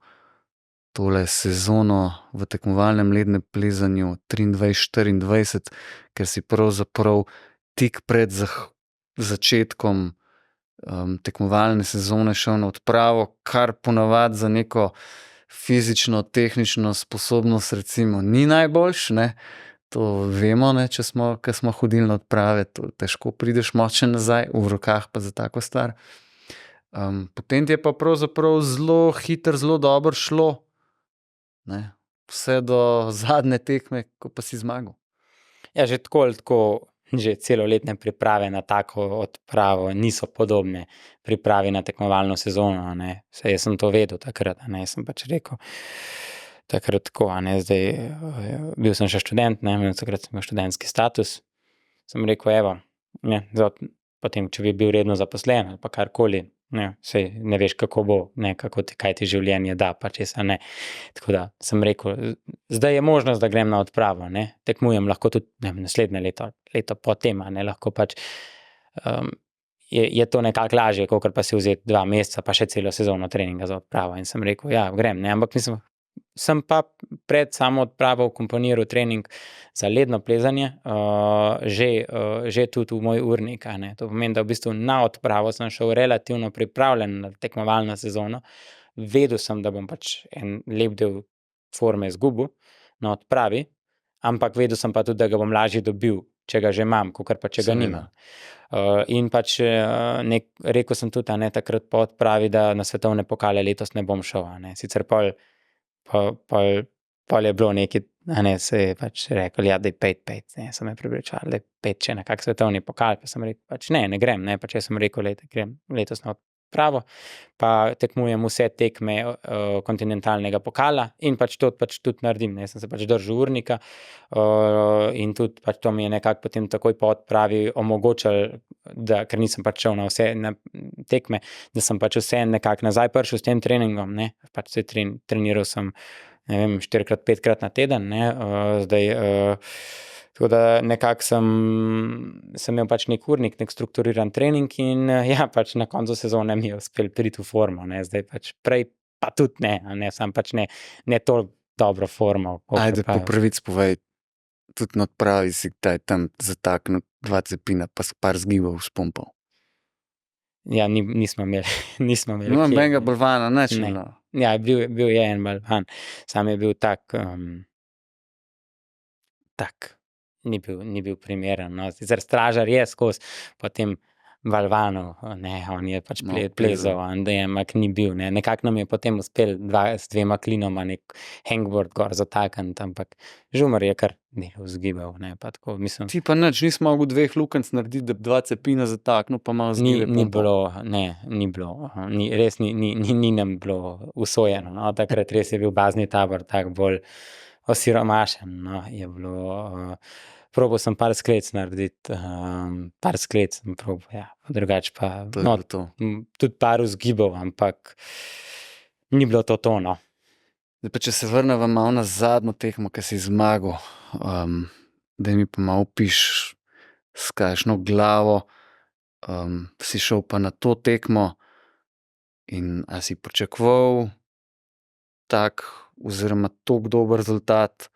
tole sezono v tekmovalnem lednem plezanju 23-24, ker si pravzaprav tik pred začetkom tekmovalne sezone šel na odpravo, kar ponavadi za neko fizično, tehnično sposobnost recimo ni najboljš, ne. To vemo, ne, ko smo hodili na odprave, to težko prideš močen nazaj, v rokah pa za tako stvar. Potem ti je pa pravzaprav zelo hitro, zelo dobro šlo, ne, vse do zadnje tekme, ko pa si zmagal. Ja, že tako že celoletne priprave na tako odpravo niso podobne pripravi na tekmovalno sezono, ne. Saj jaz sem to vedel takrat, ne, sem pač rekel takrat tako, ne, zdaj bil sem še študent, ne, takrat sem imel študentski status, sem rekel, evo, ne, potem, če bi bil redno zaposlen ali pa karkoli, ne, saj ne veš, kako bo, ne, kaj ti življenje da, pa česa ne. Tako da sem rekel, zdaj je možnost, da grem na odpravo, ne, tekmujem lahko tudi, ne, naslednje leto po tem, ne, lahko pač je to nekako lažje, kakor pa si vzeti 2 meseca, pa še celo sezono treninga za odpravo. In sem rekel, ja, grem, ne, ampak mislim, sem pa pred samo odpravo vkomponiral trening za ledno plezanje, že tudi v moj urnik, a ne. To pomeni, da v bistvu na odpravo sem šel relativno pripravljen na tekmovalno sezono. Vedel sem, da bom pač en lep del forme izgubil na odpravi, ampak vedel sem pa tudi, da ga bom lažje dobil, če ga že imam, kakor pa če ga nimam. In pač rekel sem tudi, a ne, takrat po odpravi, da na svetovne pokale letos ne bom šel, a ne. Sicer pol je bilo nekaj, a ne, se je pač rekel, ja, daj 5, ne, so me prepričali, daj 5 še na kak svetovni pokal, pa sem rekel, pač ne grem, ne, pač jaz sem rekel, grem letos na odpravo, pa tekmujem vse tekme kontinentalnega pokala in pač to pač tudi naredim, ne, sem se pač držal urnika in tudi pač to mi je nekako potem takoj po odpravi omogočal, da, ker nisem pač šel na vse tekme, da sem pač vse nekako nazaj prišel s tem treningom, ne, pač se treniral sem, ne vem, 4-krat, 5-krat na teden, ne, zdaj, tako da nekako sem imel pač nek urnik, nek strukturiran trening in ja, pač na koncu sezone mi je uspel priti v formo, ne, zdaj pač prej pa tudi ne, a ne, sam pač ne toliko dobro formo. Ajde, po prvic povej, tudi na odpravi si kdaj tam zataknil 2 cepina, pa par zgibov spompal. Ja, nismo imeli. Nima benga balvana, nič Ne. bilo. Ja, bil je en balvan, sam je bil tak, ni bil primeren, no, sicer stražar je skozi po tem balvanu, ne, on je pač plezal, ampak ni bil, ne, nekako nam je potem uspel s 2 klinoma nek hangboard gor zatakniti, ampak Žumar je kar nekaj vzgibal, ne, pa tako, mislim. Ti pa nič, nisi mogel 2 lukenc narediti, da bi 2 cepina zataknil, pa malo zgibe Ni pumpal. bilo, res ni nam bilo usojeno, no, takrat res je bil bazni tabor tak bolj osiromašen, no, je bilo, probal sem par sklec narediti, sem probal, ja, drugače pa, To je no, bilo to. tudi par vzgibov, ampak ni bilo to, no. Zdaj pa, če se vrneva malo na zadnjo tekmo, ki si zmagal, daj mi pa malo opiš, s kakšno glavo si šel pa na to tekmo in a si pričakoval tak oziroma toliko dober rezultat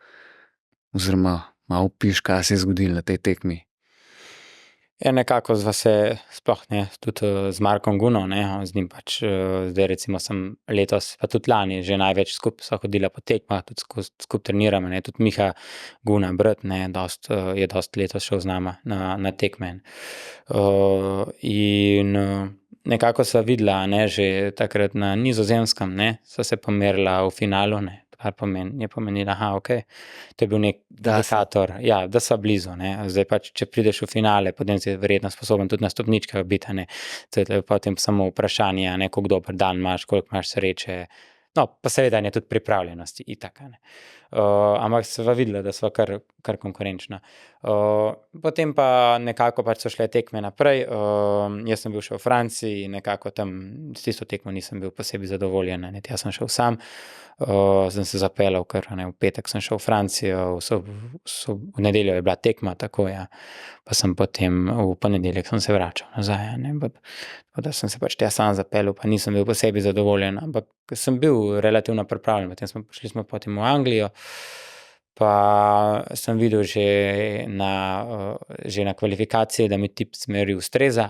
oziroma malo opiš, kaj se je zgodilo na tej tekmi. Ja, nekako sva se, sploh ne, tudi z Markom Guno, ne, z njim pač, zdaj recimo sem letos, pa tudi lani, že največ skupaj sva hodila po tekmah, tudi skupaj treniramo, ne, tudi Miha Guna, brat, ne, je dosti letos šel z nama na tekme. In nekako sva videla, ne, že takrat na Nizozemskem, ne, sva se pomerila v finalu, ne, kar je pomenilo, okej, to je bil nek indikator, ja, da sva blizu, ne, zdaj pač, če prideš v finale, potem si verjetno sposoben tudi na stopničkah biti, ne, to je potem samo vprašanje, ne, koliko dober dan imaš, koliko imaš sreče, no, pa seveda je tudi pripravljenosti itak, ne. Ampak sva videla, da sva kar konkurenčna. Potem pa nekako pač so šle tekme naprej, jaz sem bil še v Franciji in nekako tam s tisto tekmo nisem bil posebej zadovoljen, ne, jaz sem šel sam, sem se zapeljal kar, ne, v petek sem šel v Francijo, v nedeljo je bila tekma, tako, ja, pa sem potem v ponedeljek sem se vračal nazaj, ne, tako da sem se pač tja sam zapeljal, pa nisem bil posebej zadovoljen, ampak sem bil relativno pripravljen, potem šli smo potem v Anglijo, Pa sem videl že na kvalifikaciji, da mi tip smeri ustreza,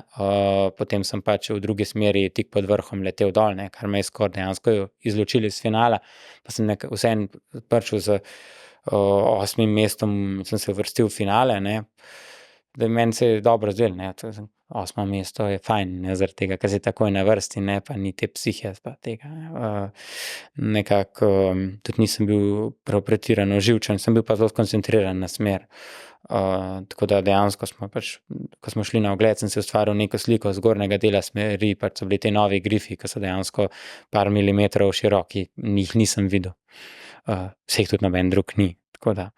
potem sem pač v drugi smeri tik pod vrhom letel dol, ne, kar me je skoraj dejansko izločili iz finala, pa sem vseeno prišel z 8. mestom, sem se uvrstil v finale, ne. Da meni se je dobro zdelo, ne, 8. mesto je fajn, ne, zaradi tega, ker si takoj na vrsti, ne, pa ni te psihe pa tega, nekako tudi nisem bil prav pretirano živčen, sem bil pa zelo skoncentriran na smer, tako da dejansko smo pač, ko smo šli na ogled, sem si ustvaril neko sliko zgornjega dela smeri, pač so bili te novi grifi, ki so dejansko par milimetrov široki, jih nisem videl, vseh tudi noben drug ni, tako da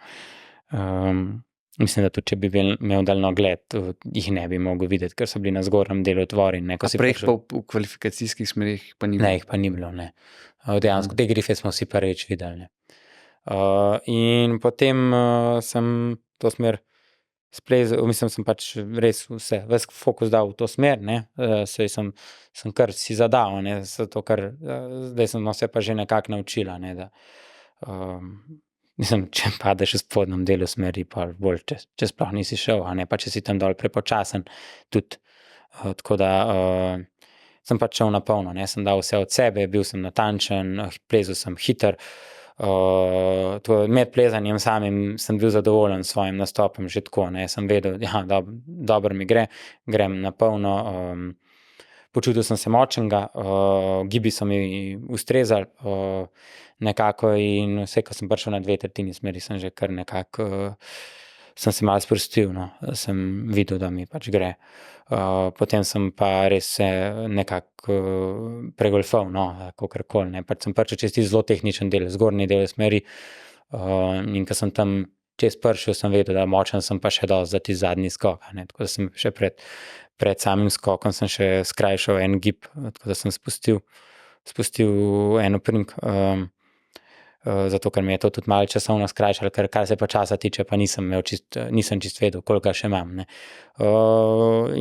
mislim, da tudi, če bi imel daljno ogled, jih ne bi mogel videti, ker so bili na zgornjem delu otvori. Prej pa v kvalifikacijskih smerih pa ni bilo? Ne, jih pa ni bilo, ne. Dejansko, te grife smo vsi prvič videli, ne. In potem sem to smer splezal, mislim, sem pač res ves fokus dal v to smer, ne, saj sem kar si zadal, ne, zato ker zdaj sem se pa že nekako naučila, ne, da mislim, če padeš v spodnjem delu smeri, pa bolj, če sploh nisi šel, a ne, pa če si tam dol prepočasen, tudi, tako da sem pač šel na polno, ne, sem dal vse od sebe, bil sem natančen, plezal sem hiter, med plezanjem samim sem bil zadovoljen s svojim nastopom, že tako, ne, sem vedel, ja, dobro mi grem na polno, počutil sem se močnega, gibi so mi ustrezali, nekako, in vse, ko sem prišel na 2/3 smeri, sem že kar nekako, sem se malo sprostil, no, sem videl, da mi pač gre. Potem sem pa res se nekako pregolfal, no, kakorkoli, ne, pač sem prišel čez tisti zelo tehničen del, zgornji del smeri, in ko sem tam čez prišel, sem vedel, da močen sem pa še dosti za tisti zadnji skok, ne, tako da sem še pred samim skokom sem še skrajšal en gib, tako da sem spustil en upring, zato ker mi je to tudi malo časovno skrajšalo, ker kar se pa časa tiče, pa nisem čist vedel, koliko še imam, ne.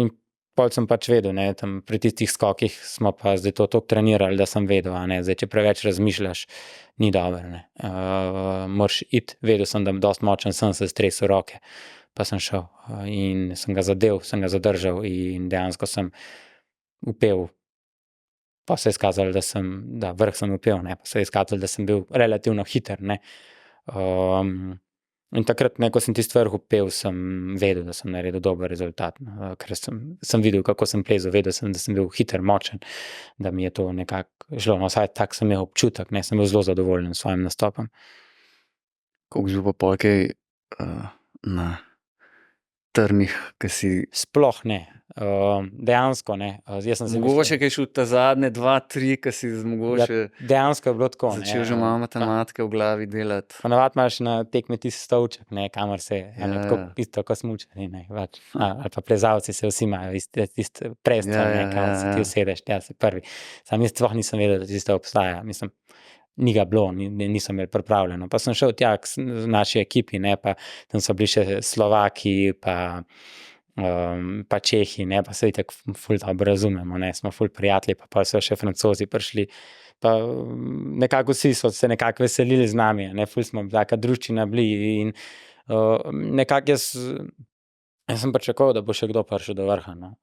In pol sem pač vedel, ne, tam pri tistih skokih smo pa zdaj to toliko trenirali, da sem vedel, a ne, zdaj, če preveč razmišljaš, ni dobro, ne. Moraš iti, vedel sem, da dosti močen sem se stresel roke, pa sem šel, in sem ga zadržal in dejansko sem upel. Pa se je izkazalo, da vrh sem upel, ne, pa se je izkazalo, da sem bil relativno hiter, ne. In takrat, ne, ko sem tisti vrh upel, sem vedel, da sem naredil dober rezultat, ker sem videl, kako sem plezal, vedel sem, da sem bil hiter, močen, da mi je to nekako šlo, no, vsaj tak sem imel občutek, ne, sem bil zelo zadovoljen s svojim nastopom. Koliko že pa pol kaj na trnih, ki si... Sploh ne. Dejansko ne. Mogoče kaj šel ta zadnje 2-3, ki si mogoče dejansko je bilo tako, ne. začel že malo matematike v glavi delati. Ponavadi imaš na tekmi tisti stolček, ne, kamor se tako isto kot smučarji, ne, pač, ali pa plezalci se vsi imajo tisti prestol, ne, kamor se ti usedeš, ja, si prvi. Sam jaz sploh nisem vedel, da tisto obstaja, mislim, ni ga bilo, nisem imel pripravljeno. Pa sem šel tja k naši ekipi, ne, pa tam so bili še Slovaki, pa Čehi, ne, pa se itak ful dobro razumemo, ne, smo ful prijatelji, pa so še Francozi prišli, pa nekako vsi so se nekako veselili z nami, ne, ful smo taka druščina bili in nekako jaz sem pričakoval, da bo še kdo prišel do vrha, no.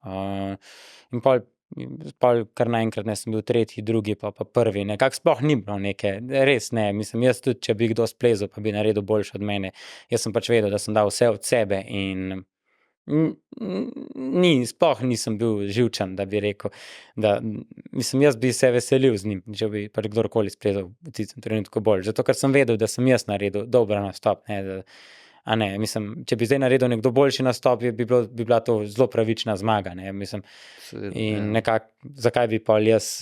In pol kar naenkrat, ne, sem bil tretji, drugi, pa prvi, nekako sploh ni bilo neke, res ne, mislim, jaz tudi, če bi kdo splezal, pa bi naredil boljše od mene, jaz sem pač vedel, da sem dal vse od sebe in sploh nisem bil živčen, da bi rekel, da, mislim, jaz bi se veselil z njim, če bi pač kdorkoli splezal v tistem trenutku bolj, zato ker sem vedel, da sem jaz naredil dober nastop, ne, a ne, mislim, če bi zdaj naredil nekdo boljši nastop, bi bila to zelo pravična zmaga, ne, mislim, in nekako, zakaj bi pol jaz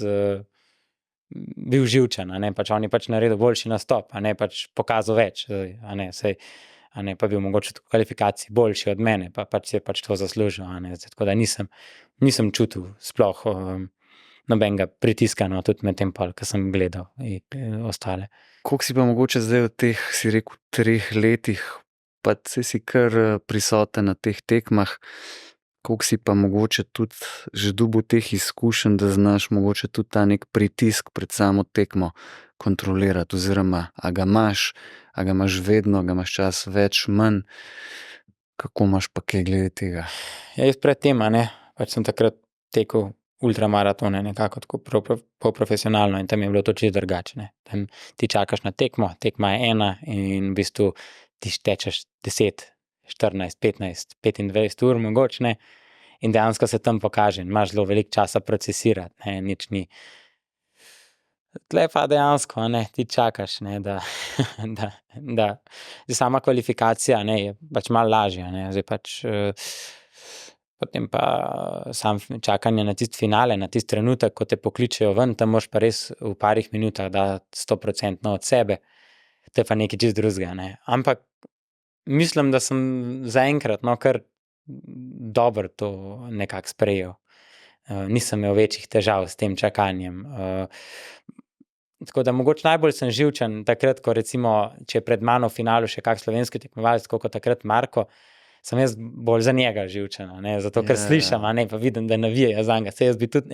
bil živčen, a ne, pač on je pač naredil boljši nastop, a ne, pač pokazal več, a ne, sej, a ne, pa bil mogoče v kvalifikaciji boljši od mene, pa pač si je pač to zaslužil, a ne, tako da nisem čutil sploh nobenega pritiska, no, tudi med tem pol, ko sem gledal ostale. Koliko si pa mogoče zdaj v teh, si rekel, 3 letih, pa si kar prisoten na teh tekmah, koliko si pa mogoče tudi že dobil teh izkušenj, da znaš mogoče tudi ta nek pritisk pred samo tekmo, kontrolirati, oziroma a ga imaš vedno, a ga imaš čas več, manj, kako imaš pa kaj glede tega? Ja, jaz pred tem, pač sem takrat tekel ultramaratone nekako tako profesionalno in tam je bilo to čisto drugače, ne. Tam ti čakaš na tekmo, tekma je ena in v bistvu ti tečeš 10, 14, 15, 25 ur mogoče, ne, in dejansko se tam pokaže in imaš zelo veliko časa procesirati, ne, nič ni. Tle pa dejansko, ti čakaš, ne, da zdaj sama kvalifikacija, je pač malo lažja, zdaj pač potem pa samo čakanje na tisti finale, na tisti trenutek, ko te pokličejo ven, tam moraš pa res v parih minutah dati 100% od sebe, to je pa nekaj čisto drugega, ne. Ampak mislim, da sem zaenkrat, kar dobro to nekako sprejel. Nisem imel večjih težav s tem čakanjem. Tako da mogoče najbolj sem živčen takrat, ko recimo, če je pred mano v finalu še kak slovenski tekmovalec, tako kot takrat Marko, sem jaz bolj za njega živčen, zato ker slišim, pa vidim, da navijajo zanj, saj jaz bi tudi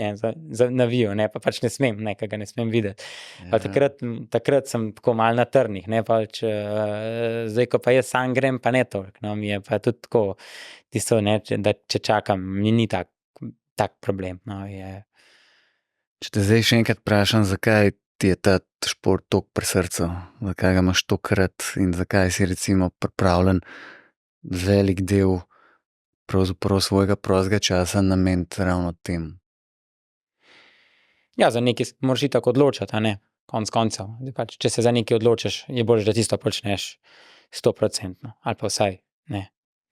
navijal, pa pač ne smem, ker ga ne smem videti. Pa takrat sem tako malo na trnih, pač, zdaj, ko pa jaz sam grem, pa ne toliko, mi je pa tudi tako, tisto, da če čakam, mi ni tak problem, je. Če te zdaj še enkrat vprašam, zakaj ti je ta šport toliko pri srcu, zakaj ga imaš tokrat in zakaj si recimo pripravljen velik del pravzaprav svojega prostega časa nameniti ravno temu? Ja, za nekaj moraš itak odločiti, konec koncev. Pač, če se za nekaj odločiš, je bolje, da tisto počneš 100%, ali pa vsaj,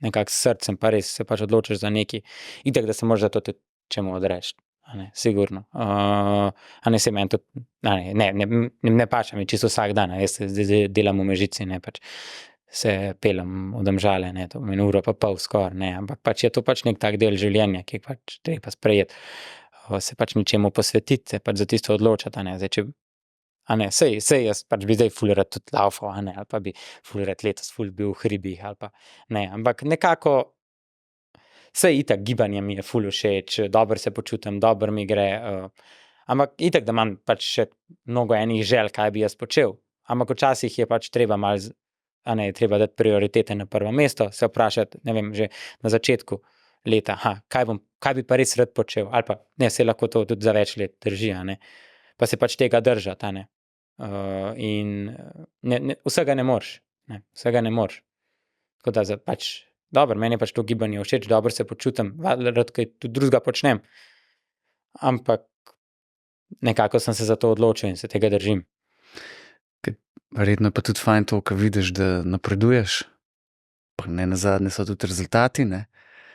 nekako s srcem, pa res se pač odločiš za nekaj, itak, da se moraš za to tudi čemu odreči. Sigurno. Se meni tudi, ne pač mi čisto vsak dan, jaz zdaj delam v Mežici, pač se pelem v Domžale, to meni uro pa pol skoraj, ampak pač je to pač nek tak del življenja, ki pač treba sprejeti, se pač ničemu posvetiti, se pač za tisto odločiti, zdaj če, sej jaz pač bi zdaj ful rad tudi laufal, ali pa bi ful rad letos ful bil v hribih, ali pa, ampak nekako saj itak gibanje mi je ful všeč, dobro se počutim, dobro mi gre, ampak itak, da imam pač še mnogo enih želj, kaj bi jaz počel, ampak včasih je pač treba malo, treba dati prioritete na prvo mesto, se vprašati, ne vem, že na začetku leta, kaj bi pa res rad počel, ali pa, se lahko to tudi za več let drži, pa se pač tega držati, in vsega ne moreš, tako da pač, dobro, meni je pač to gibanje všeč, dobro se počutim, rad kaj tudi drugega počnem, ampak nekako sem se za to odločil in se tega držim. Verjetno je pa tudi fajn to, ko vidiš, da napreduješ, pa ne nazadnje so tudi rezultati,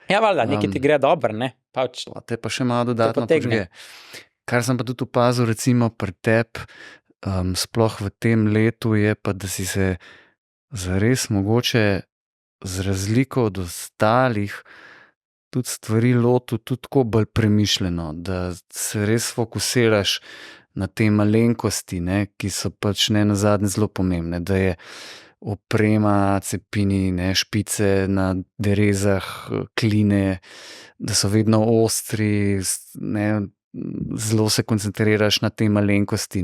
Ja, valjda, nekaj ti gre dobro, pač. Te pa še malo dodatno požge. Kar sem pa tudi opazil recimo pri tebi, sploh v tem letu, je pa, da si se zares mogoče z razliko od ostalih tudi stvari lotil tudi tako bolj premišljeno, da se res fokusiraš na te malenkosti, ki so pač ne nazadnje zelo pomembne, da je oprema, cepini, špice na derezah, kline, da so vedno ostri, zelo se koncentriraš na te malenkosti,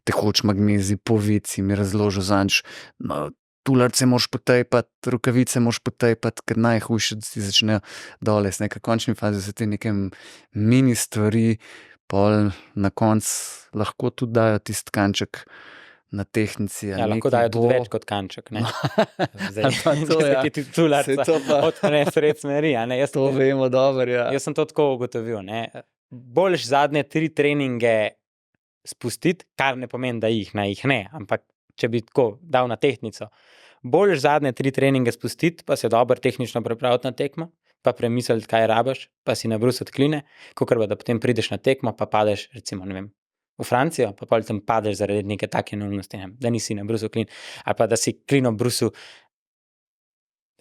tekoč magnezij, povici, mi razložil zanč, tularce moraš potejpati, rokavice moraš potejpati, ker najhujše, da si začnejo dole, v končni fazi se te neke mini stvari pol na konc lahko tudi dajo tisti kanček na tehnici. Ja, lahko dajo tudi več kot kanček, Zdaj, ti tularca odpne sred smeri, To vemo dobro, ja. Jaz sem to tako ugotovil, boljš zadnje 3 treninge spustiti, kar ne pomeni, da jih ne, ampak če bi tako dal na tehnico, boljš zadnje 3 treninge spustiti, pa se dobro tehnično pripraviti na tekmo, pa premisliti, kaj rabiš, pa si nabrusiti kline, kakor pa da potem prideš na tekmo, pa padeš, recimo, ne vem, v Francijo, pa potem padeš zaradi neke take neumnosti, da nisi nabrusil klin, ali pa da si klino brusil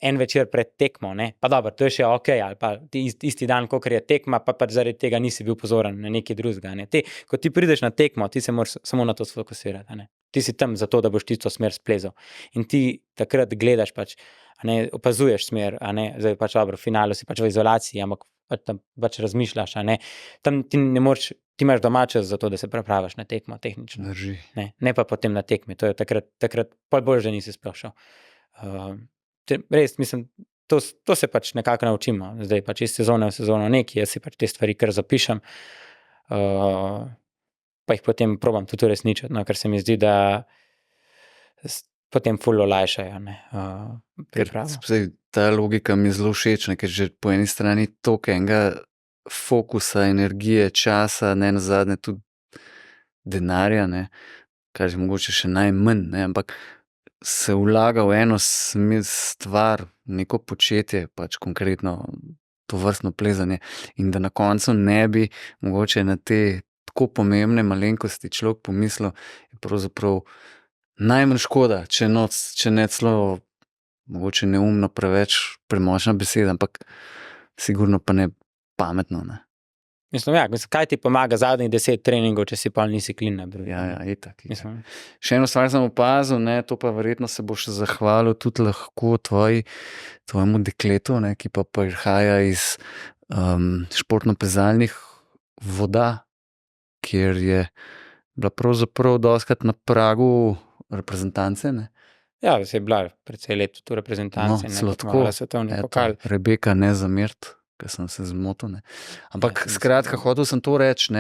en večer pred tekmo, pa dobro, to je še okej, ali pa isti dan, kakor je tekma, pa pač zaradi tega nisi bil pozoren na nekaj drugega, Ko ti prideš na tekmo, ti se moraš samo na to sfokusirati, Ti si tam zato, da boš tisto smer splezal in ti takrat gledaš pač, opazuješ smer, zdaj pač dobro, v finalu si pač v izolaciji, ampak tam pač razmišljaš, a ne. Tam ti ne moreš, ti imaš doma čas za to, da se pripraviš na tekmo tehnično. Drži. Ne pa potem na tekmi, to je takrat pol bolj, že nisi sploh šel. Res, mislim, to se pač nekako naučimo, zdaj pač iz sezone v sezono nekaj, jaz si pač te stvari kar zapišem, pa jih potem probam tudi uresničiti, no, ker se mi zdi, da potem ful olajšajo, pripravo. Ta logika mi je zelo všeč, ker že po eni strani toliko enega fokusa, energije, časa, ne nazadnje tudi denarja, kar je mogoče še najmanj, ampak se vlaga v eno stvar, neko početje, pač konkretno tovrstno plezanje, in da na koncu ne bi mogoče na te tako pomembne malenkosti človek pomislil, je pravzaprav najmanj škoda, če ne celo mogoče neumno preveč premočna beseda, ampak sigurno pa ne pametno. Mislim, kaj ti pomaga zadnjih 10 treningov, če si pa nisi clean na drugi? Ja, itak. Še eno stvar sem opazil, to pa verjetno se bo še zahvalil tudi lahko tvojemu dekletu, ki pa prihaja iz športno-plezalnih voda, kjer je bila pravzaprav dostikrat na pragu reprezentance. Ja, se je bila precej let v reprezentanci. Celo tako. Svetovni pokal. Rebeka, ne zameriti, ker sem se zmotil. Ampak skratka, hotel sem to reči,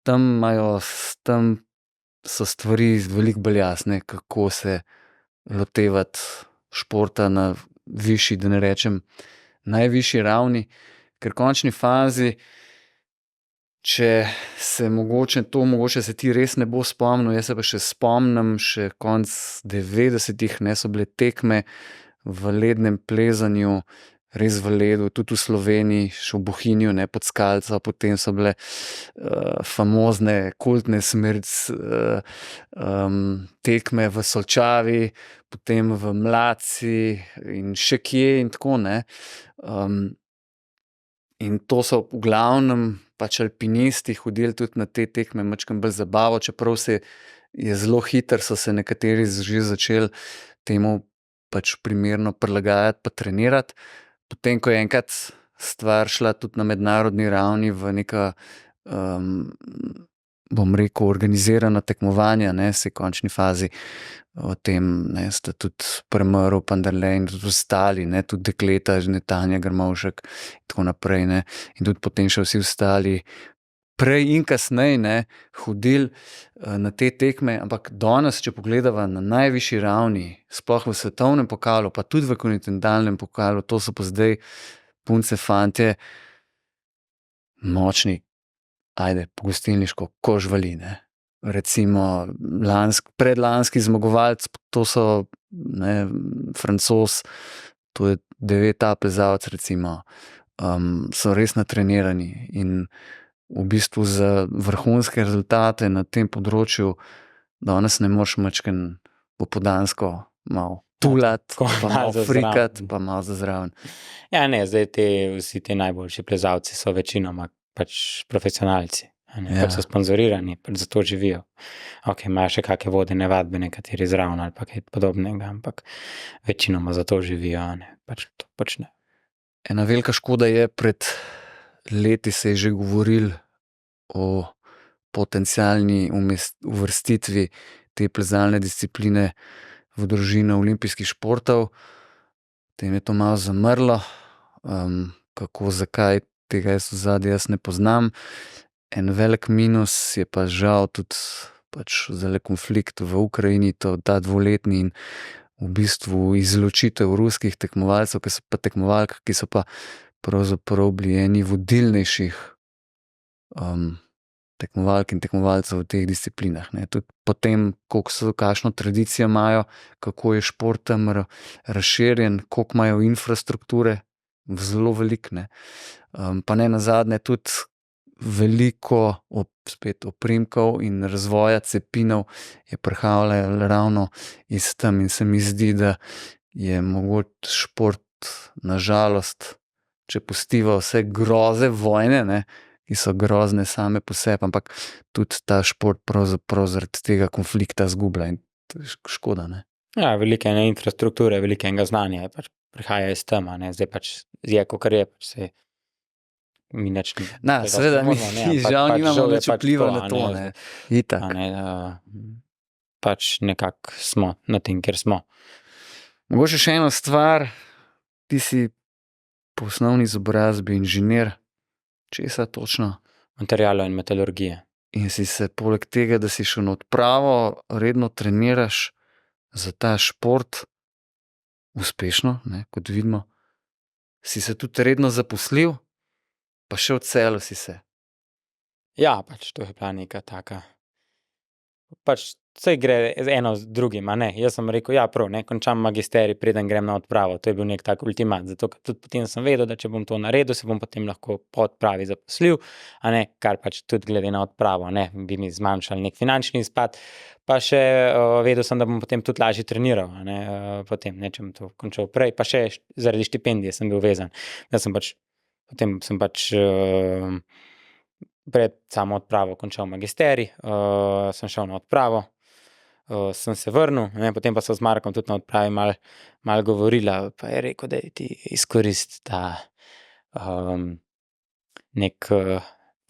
tam so stvari veliko bolj jasne, kako se lotevati športa na višji, da ne rečem najvišji ravni, ker v končni fazi, če se mogoče se ti res ne bo spomnil, jaz se pa še spomnim, še konc 90-ih, so bile tekme v lednem plezanju, res v ledu, tudi v Sloveniji, še v Bohinju, pod Skalco, potem so bile famozne kultne tekme v Solčavi, potem v Mladci in še kje in tako, in to so v glavnem pač alpinisti hodili tudi na te tekme, majčkeno bolj zabavo, čeprav je zelo hitro, so se nekateri že začeli temu pač primerno prilagajati pa trenirati. Potem, ko je enkrat stvar šla tudi na mednarodni ravni v neka, bom rekel, organizirana tekmovanja, se v končni fazi o tem, sta tudi Premrl, Panderle in tudi ostali, tudi dekleta, Tanja Grmovšek in tako naprej, in tudi potem še vsi ostali prej in kasneje hodili na te tekme, ampak danes, če pogledava na najvišji ravni, sploh v svetovnem pokalu, pa tudi v kontinentalnem pokalu, to so pa zdaj punce, fantje, močni, pogostilniško, ko živali, recimo predlanski zmagovalec, to so Francoz, to je 9. plezalec recimo, so res natrenirani in v bistvu za vrhunske rezultate na tem področju danes ne moreš majčkeno popoldansko malo tulati, pa malo frikati, pa malo za zraven. Ja, zdaj vsi ti najboljši plezalci so večinoma pač profesionalci. Pač so sponzorirani, pač zato živijo. Imajo še kakšne vodene vadbe, nekateri zraven ali pa kaj podobnega, ampak večinoma zato živijo, pač to počne. Ena velika škoda je, pred leti se je že govoril o potencialni uvrstitvi te plezalne discipline v družino olimpijskih športov. Potem je to malo zamrlo, kako, zakaj, tega jaz ne poznam. En velik minus je pa žal tudi pač zdaj konflikt v Ukrajini, ta 2-letni, in v bistvu izločitev ruskih tekmovalcev, tekmovalk, ki so pa pravzaprav bili eni vodilnejših tekmovalk in tekmovalcev v teh disciplinah. Tudi potem, kakšno tradicijo imajo, kako je šport tam razširjen, koliko imajo infrastrukture, zelo veliko. Pa ne nazadnje tudi veliko spet oprimkov in razvoja cepinov je prihajalo ravno iz tam, in se mi zdi, da je mogoče šport, nažalost, če pustiva vse groze vojne, ki so grozne same po sebi, ampak tudi ta šport pravzaprav zaradi tega konflikta izgublja, in to je škoda. Ja, veliko infrastrukture, veliko znanja pač prihaja iz tam, zdaj pač je, kakor je, pač mi nič Seveda, mi žal nimamo nič vpliva na to, ne. Itak. Pač nekako smo na tem, kjer smo. Mogoče še eno stvar, ti si po osnovni izobrazbi inženir, česa točno? Materialov in metalurgije. In si se poleg tega, da si šel na odpravo, redno treniraš za ta šport, uspešno, ne, kot vidimo, si se tudi redno zaposlil, pa še odselil si se. Ja, pač to je bila neka taka, pač vse gre eno z drugim, a ne. Jaz sem rekel, ja, prav, ne, končam magisterij, preden grem na odpravo. To je bil nek tak ultimat, zato ker tudi potem sem vedel, da če bom to naredil, se bom potem lahko po odpravi zaposlil, a ne, kar pač tudi glede na odpravo, ne, bi mi zmanjšal nek finančni izpad, pa še vedel sem, da bom potem tudi lažje treniral, a ne, potem, ne, če bom to končal prej, pa še zaradi štipendije sem bil vezan. Potem sem pač pred samo odpravo končal magisterij, sem šel na odpravo, sem se vrnil, ne, potem pa so z Markom tudi na odpravi malo govorila, pa je rekel, da ti izkoristi ta nek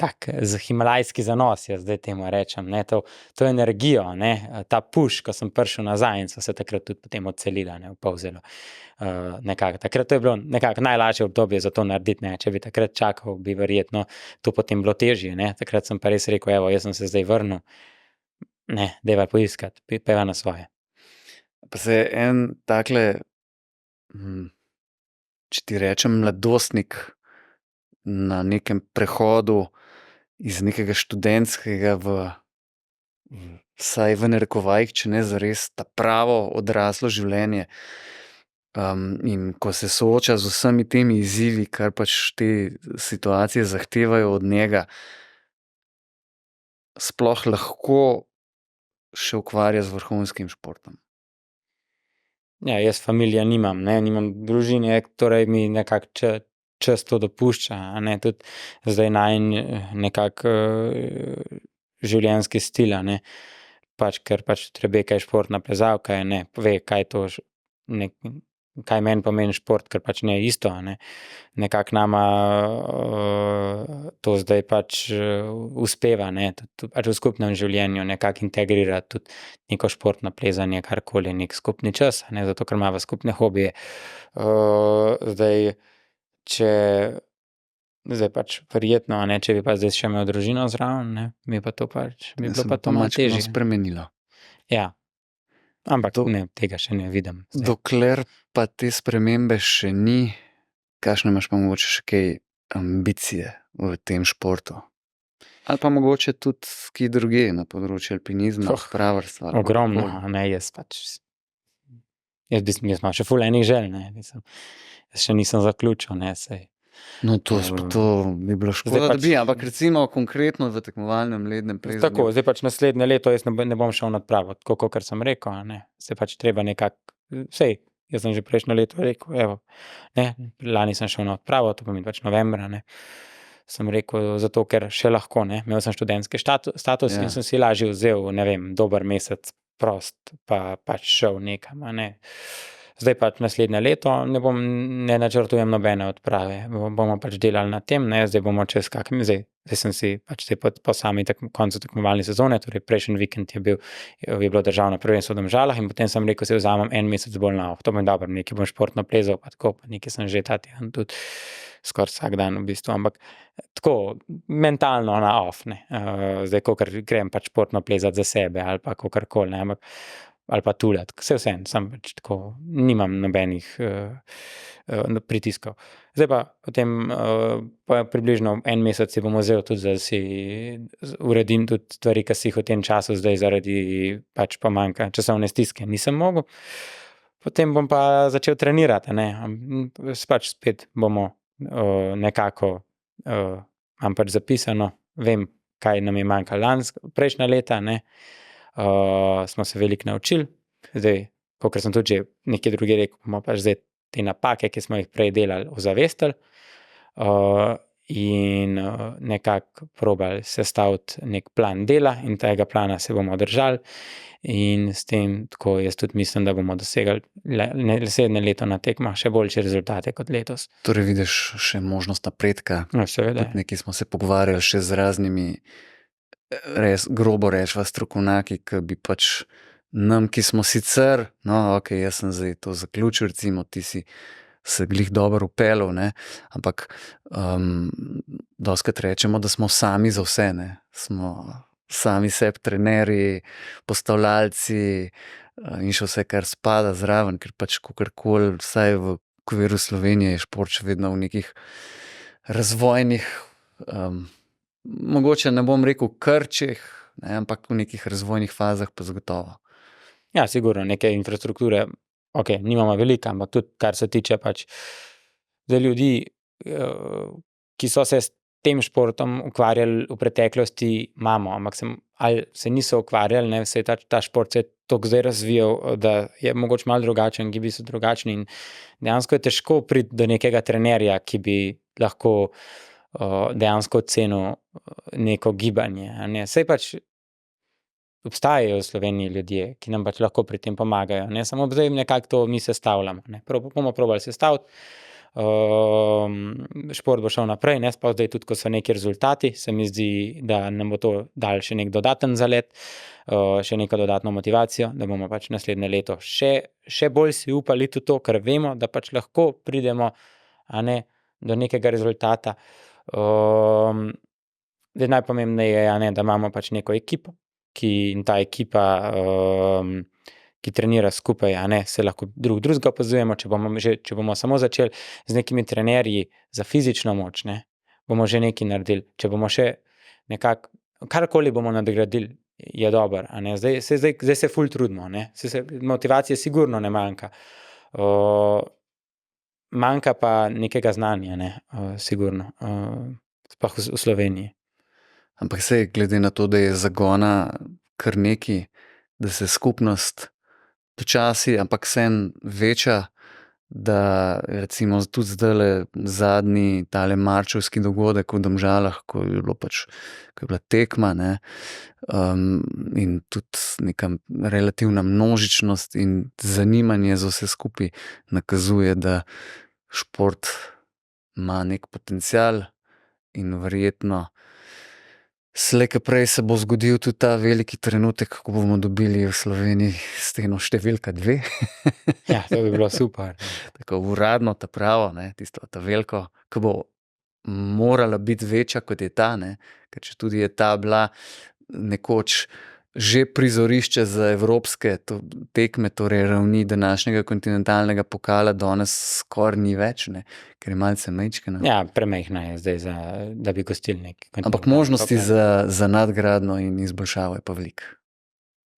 tak himalajski zanos, jaz zdaj temu rečem, ne, to energijo, ne, ta push, ko sem prišel nazaj in so se takrat tudi potem odselila, ne, v Polzelo. Nekako, takrat to je bilo nekako najlažje obdobje za to narediti, ne, če bi takrat čakal, bi verjetno to potem bilo težje, ne, takrat sem pa res rekel, evo, jaz sem se zdaj vrnil, ne, dajva poiskati, peva na svoje. Pa se en takle, če ti rečem, mladostnik na nekem prehodu iz nekega študentskega vsaj v narekovajih, če ne zares, ta pravo odraslo življenje, in ko se sooča z vsemi temi izzivi, kar pač te situacije zahtevajo od njega, sploh lahko še ukvarja z vrhunskim športom. Ja, jaz familije nimam, ne, nimam družine, torej mi nekako čas to dopušča, a ne, tudi zdaj najin nekako življenjski stil, a ne, pač, ker pač Rebeka je športna plezalka, ne, ve, kaj to, kaj meni pomeni šport, ker pač ne je isto, a ne, nekako nama to zdaj pač uspeva, ne, tudi pač v skupnem življenju nekako integrirati tudi neko športno plezanje, karkoli, nek skupni čas, ne, zato ker imava skupne hobije. Zdaj pač verjetno, a ne, če bi pa zdaj še imel družino zraven, ne, bi pa to pač, bi bilo pa to malo težje. Spremenilo. Ja, ampak ne, tega še ne vidim. Dokler pa te spremembe še ni, kakšne imaš pa mogoče še kaj ambicije v tem športu? Ali pa mogoče tudi kje druge na področju alpinizma, spravarstva? Ogromno, ne, jaz imam še ful enih želj, ne, jaz še nisem zaključil, ne, sej. No, to bi bilo škoda, da bi, ampak recimo konkretno v tekmovalnem lednem plezanju. Tako, zdaj pač naslednje leto jaz ne bom šel na odpravo, tako kakor sem rekel, a ne, se pač treba nekako, jaz sem že prejšnje leto rekel, evo, ne, lani sem šel na odpravo, to pomeni pač novembra, ne, sem rekel, zato ker še lahko, ne, imel sem študentski status in sem si lažje vzel, ne vem, dober mesec prost, pa pač šel nekam, a ne. Zdaj pač naslednje leto ne načrtujem nobene odprave, bomo pač delali na tem, ne, zdaj bomo čez zdaj sem si pač po sami koncu tekmovalne sezone, torej prejšnji vikend je bilo državno prvenstvo v Domžalah in potem sem rekel, se vzamem en mesec bolj na off, to bo dobro, nekaj bom športno plezal, pa tako, pa nekaj sem že ta teden tudi skoraj vsak dan v bistvu, ampak tako mentalno na off, ne, zdaj kakor grem pač športno plezati za sebe ali pa kakorkoli, ne, ampak ali pa tuljati, vse, sem pač tako, nimam nobenih pritiskov. Zdaj pa potem približno en mesec si bom vzel tudi, da si uredim tudi stvari, ki si jih v tem času zdaj zaradi pač pomanjka časovne stiske nisem mogel. Potem bom pa začel trenirati, ne, pač spet bomo nekako, imam pač zapisano, vem, kaj nam je manjkalo prejšnja leta, ne, smo se veliko naučili, zdaj, kakor sem tudi že nekje druge rekel, bomo pač zdaj te napake, ki smo jih prej delali, ozavestili, in nekako probali sestaviti nek plan dela in tega plana se bomo držali in s tem, tako jaz tudi mislim, da bomo dosegli naslednje leto na tekmah še boljše rezultate kot letos. Torej vidiš še možnost napredka. No, seveda. Tudi nekaj smo se pogovarjali še z raznimi, res grobo rečva, strokovnjaki, ki bi pač nam, ki smo sicer, no, ok, jaz sem zdaj to zaključil, recimo, ti si se glih dobro upeljal, ne, ampak dostikrat rečemo, da smo sami za vse, ne, smo sami sebi trenerji, postavljalci in še vse, kar spada zraven, ker pač kakorkoli, vsaj v okviru Slovenije je šport še vedno v nekih razvojnih, mogoče ne bom rekel krčih, ne, ampak v nekih razvojnih fazah pa zagotovo. Ja, sigurno, neke infrastrukture, ok, nimamo veliko, ampak tudi kar se tiče pač za ljudi, ki so se s tem športom ukvarjali v preteklosti, imamo, ampak ali se niso ukvarjali, ne, se je ta šport se je toliko zdaj razvijal, da je mogoče malo drugačen, gibi so drugačni in dejansko je težko priti do nekega trenerja, ki bi lahko dejansko ocenil neko gibanje, a ne, saj pač obstajajo v Sloveniji ljudje, ki nam pač lahko pri tem pomagajo, ne, samo zdaj nekako to mi sestavljamo, ne, bomo probali sestaviti, šport bo šel naprej, ne, sploh zdaj tudi, ko so neki rezultati, se mi zdi, da nam bo to dal še nek dodaten zalet, še neko dodatno motivacijo, da bomo pač naslednje leto še bolj si upali tudi to, ker vemo, da pač lahko pridemo, a ne, do nekega rezultata. Zdaj najpomembneje je, a ne, da imamo pač neko ekipo, in ta ekipa, ki trenira skupaj, a ne, se lahko drugega opazujemo, če bomo samo začeli z nekimi trenerji za fizično moč, ne, bomo že nekaj naredili, če bomo še nekako, karkoli bomo nadgradili, je dobro, a ne, zdaj se ful trudimo, ne, motivacije sigurno ne manjka, manjka pa nekega znanja, ne, sigurno, sploh v Sloveniji. Ampak sej, glede na to, da je zagona kar nekaj, da se skupnost počasi, ampak vseeno veča, da recimo tudi zdajle zadnji tale marčevski dogodek v Domžalah, ko je bilo pač, ko je bila tekma, ne, in tudi neka relativna množičnost in zanimanje za vse skupaj nakazuje, da šport ima nek potencial in verjetno slej ko prej se bo zgodil tudi ta veliki trenutek, ko bomo dobili v Sloveniji steno številka 2. Ja, to bi bilo super. Tako uradno ta pravo, ne, tisto ta veliko, ko bo morala biti večja, kot je ta, ne, ker če tudi je ta bila nekoč že prizorišče za evropske tekme, torej ravni današnjega kontinentalnega pokala, danes skoraj ni več, ne, ker je malce majčkena. Ja, premajhna je zdaj, da bi gostili neki. Ampak možnosti za nadgradnjo in izboljšavo je pa veliko.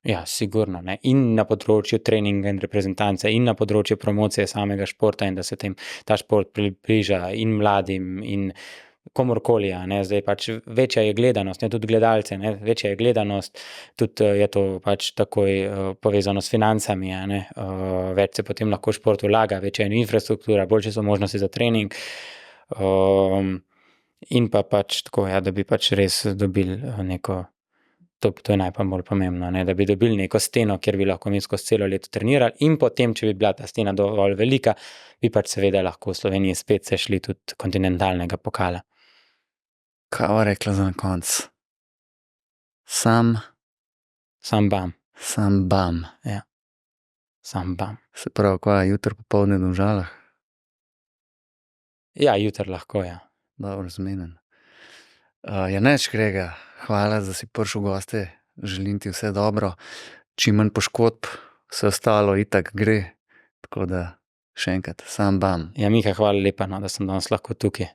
Ja, sigurno, ne, in na področju treninga in reprezentance in na področju promocije samega športa in da se ta šport približa in mladim in komorkoli, ne, zdaj pač večja je gledanost, ne, tudi gledalce, ne, večja je gledanost, tudi je to pač takoj povezano s financami, ne, več se potem lahko šport vlaga, večja je infrastruktura, boljše so možnosti za trening, in pa pač tako, ja, da bi pač res dobili neko, to je najbolj pomembno, ne, da bi dobili neko steno, kjer bi lahko mi skozi celo leto trenirali in potem, če bi bila ta stena dovolj velika, bi pač seveda lahko v Sloveniji spet se šli tudi kontinentalnega pokala. Kaj bo rekla za na konc? Sam bam. Sam bam. Ja. Sam bam. Se pravi, kaj, jutri popoldne v Domžalah? Ja, jutri lahko, ja. Dobro, zmenen. Ja, nič, Grega, hvala, da si prišel v goste, želim ti vse dobro, čim manj poškodb, vse ostalo itak gre, tako da še enkrat, sam bam. Ja, Miha, hvala lepa, no, da sem danes lahko tukaj.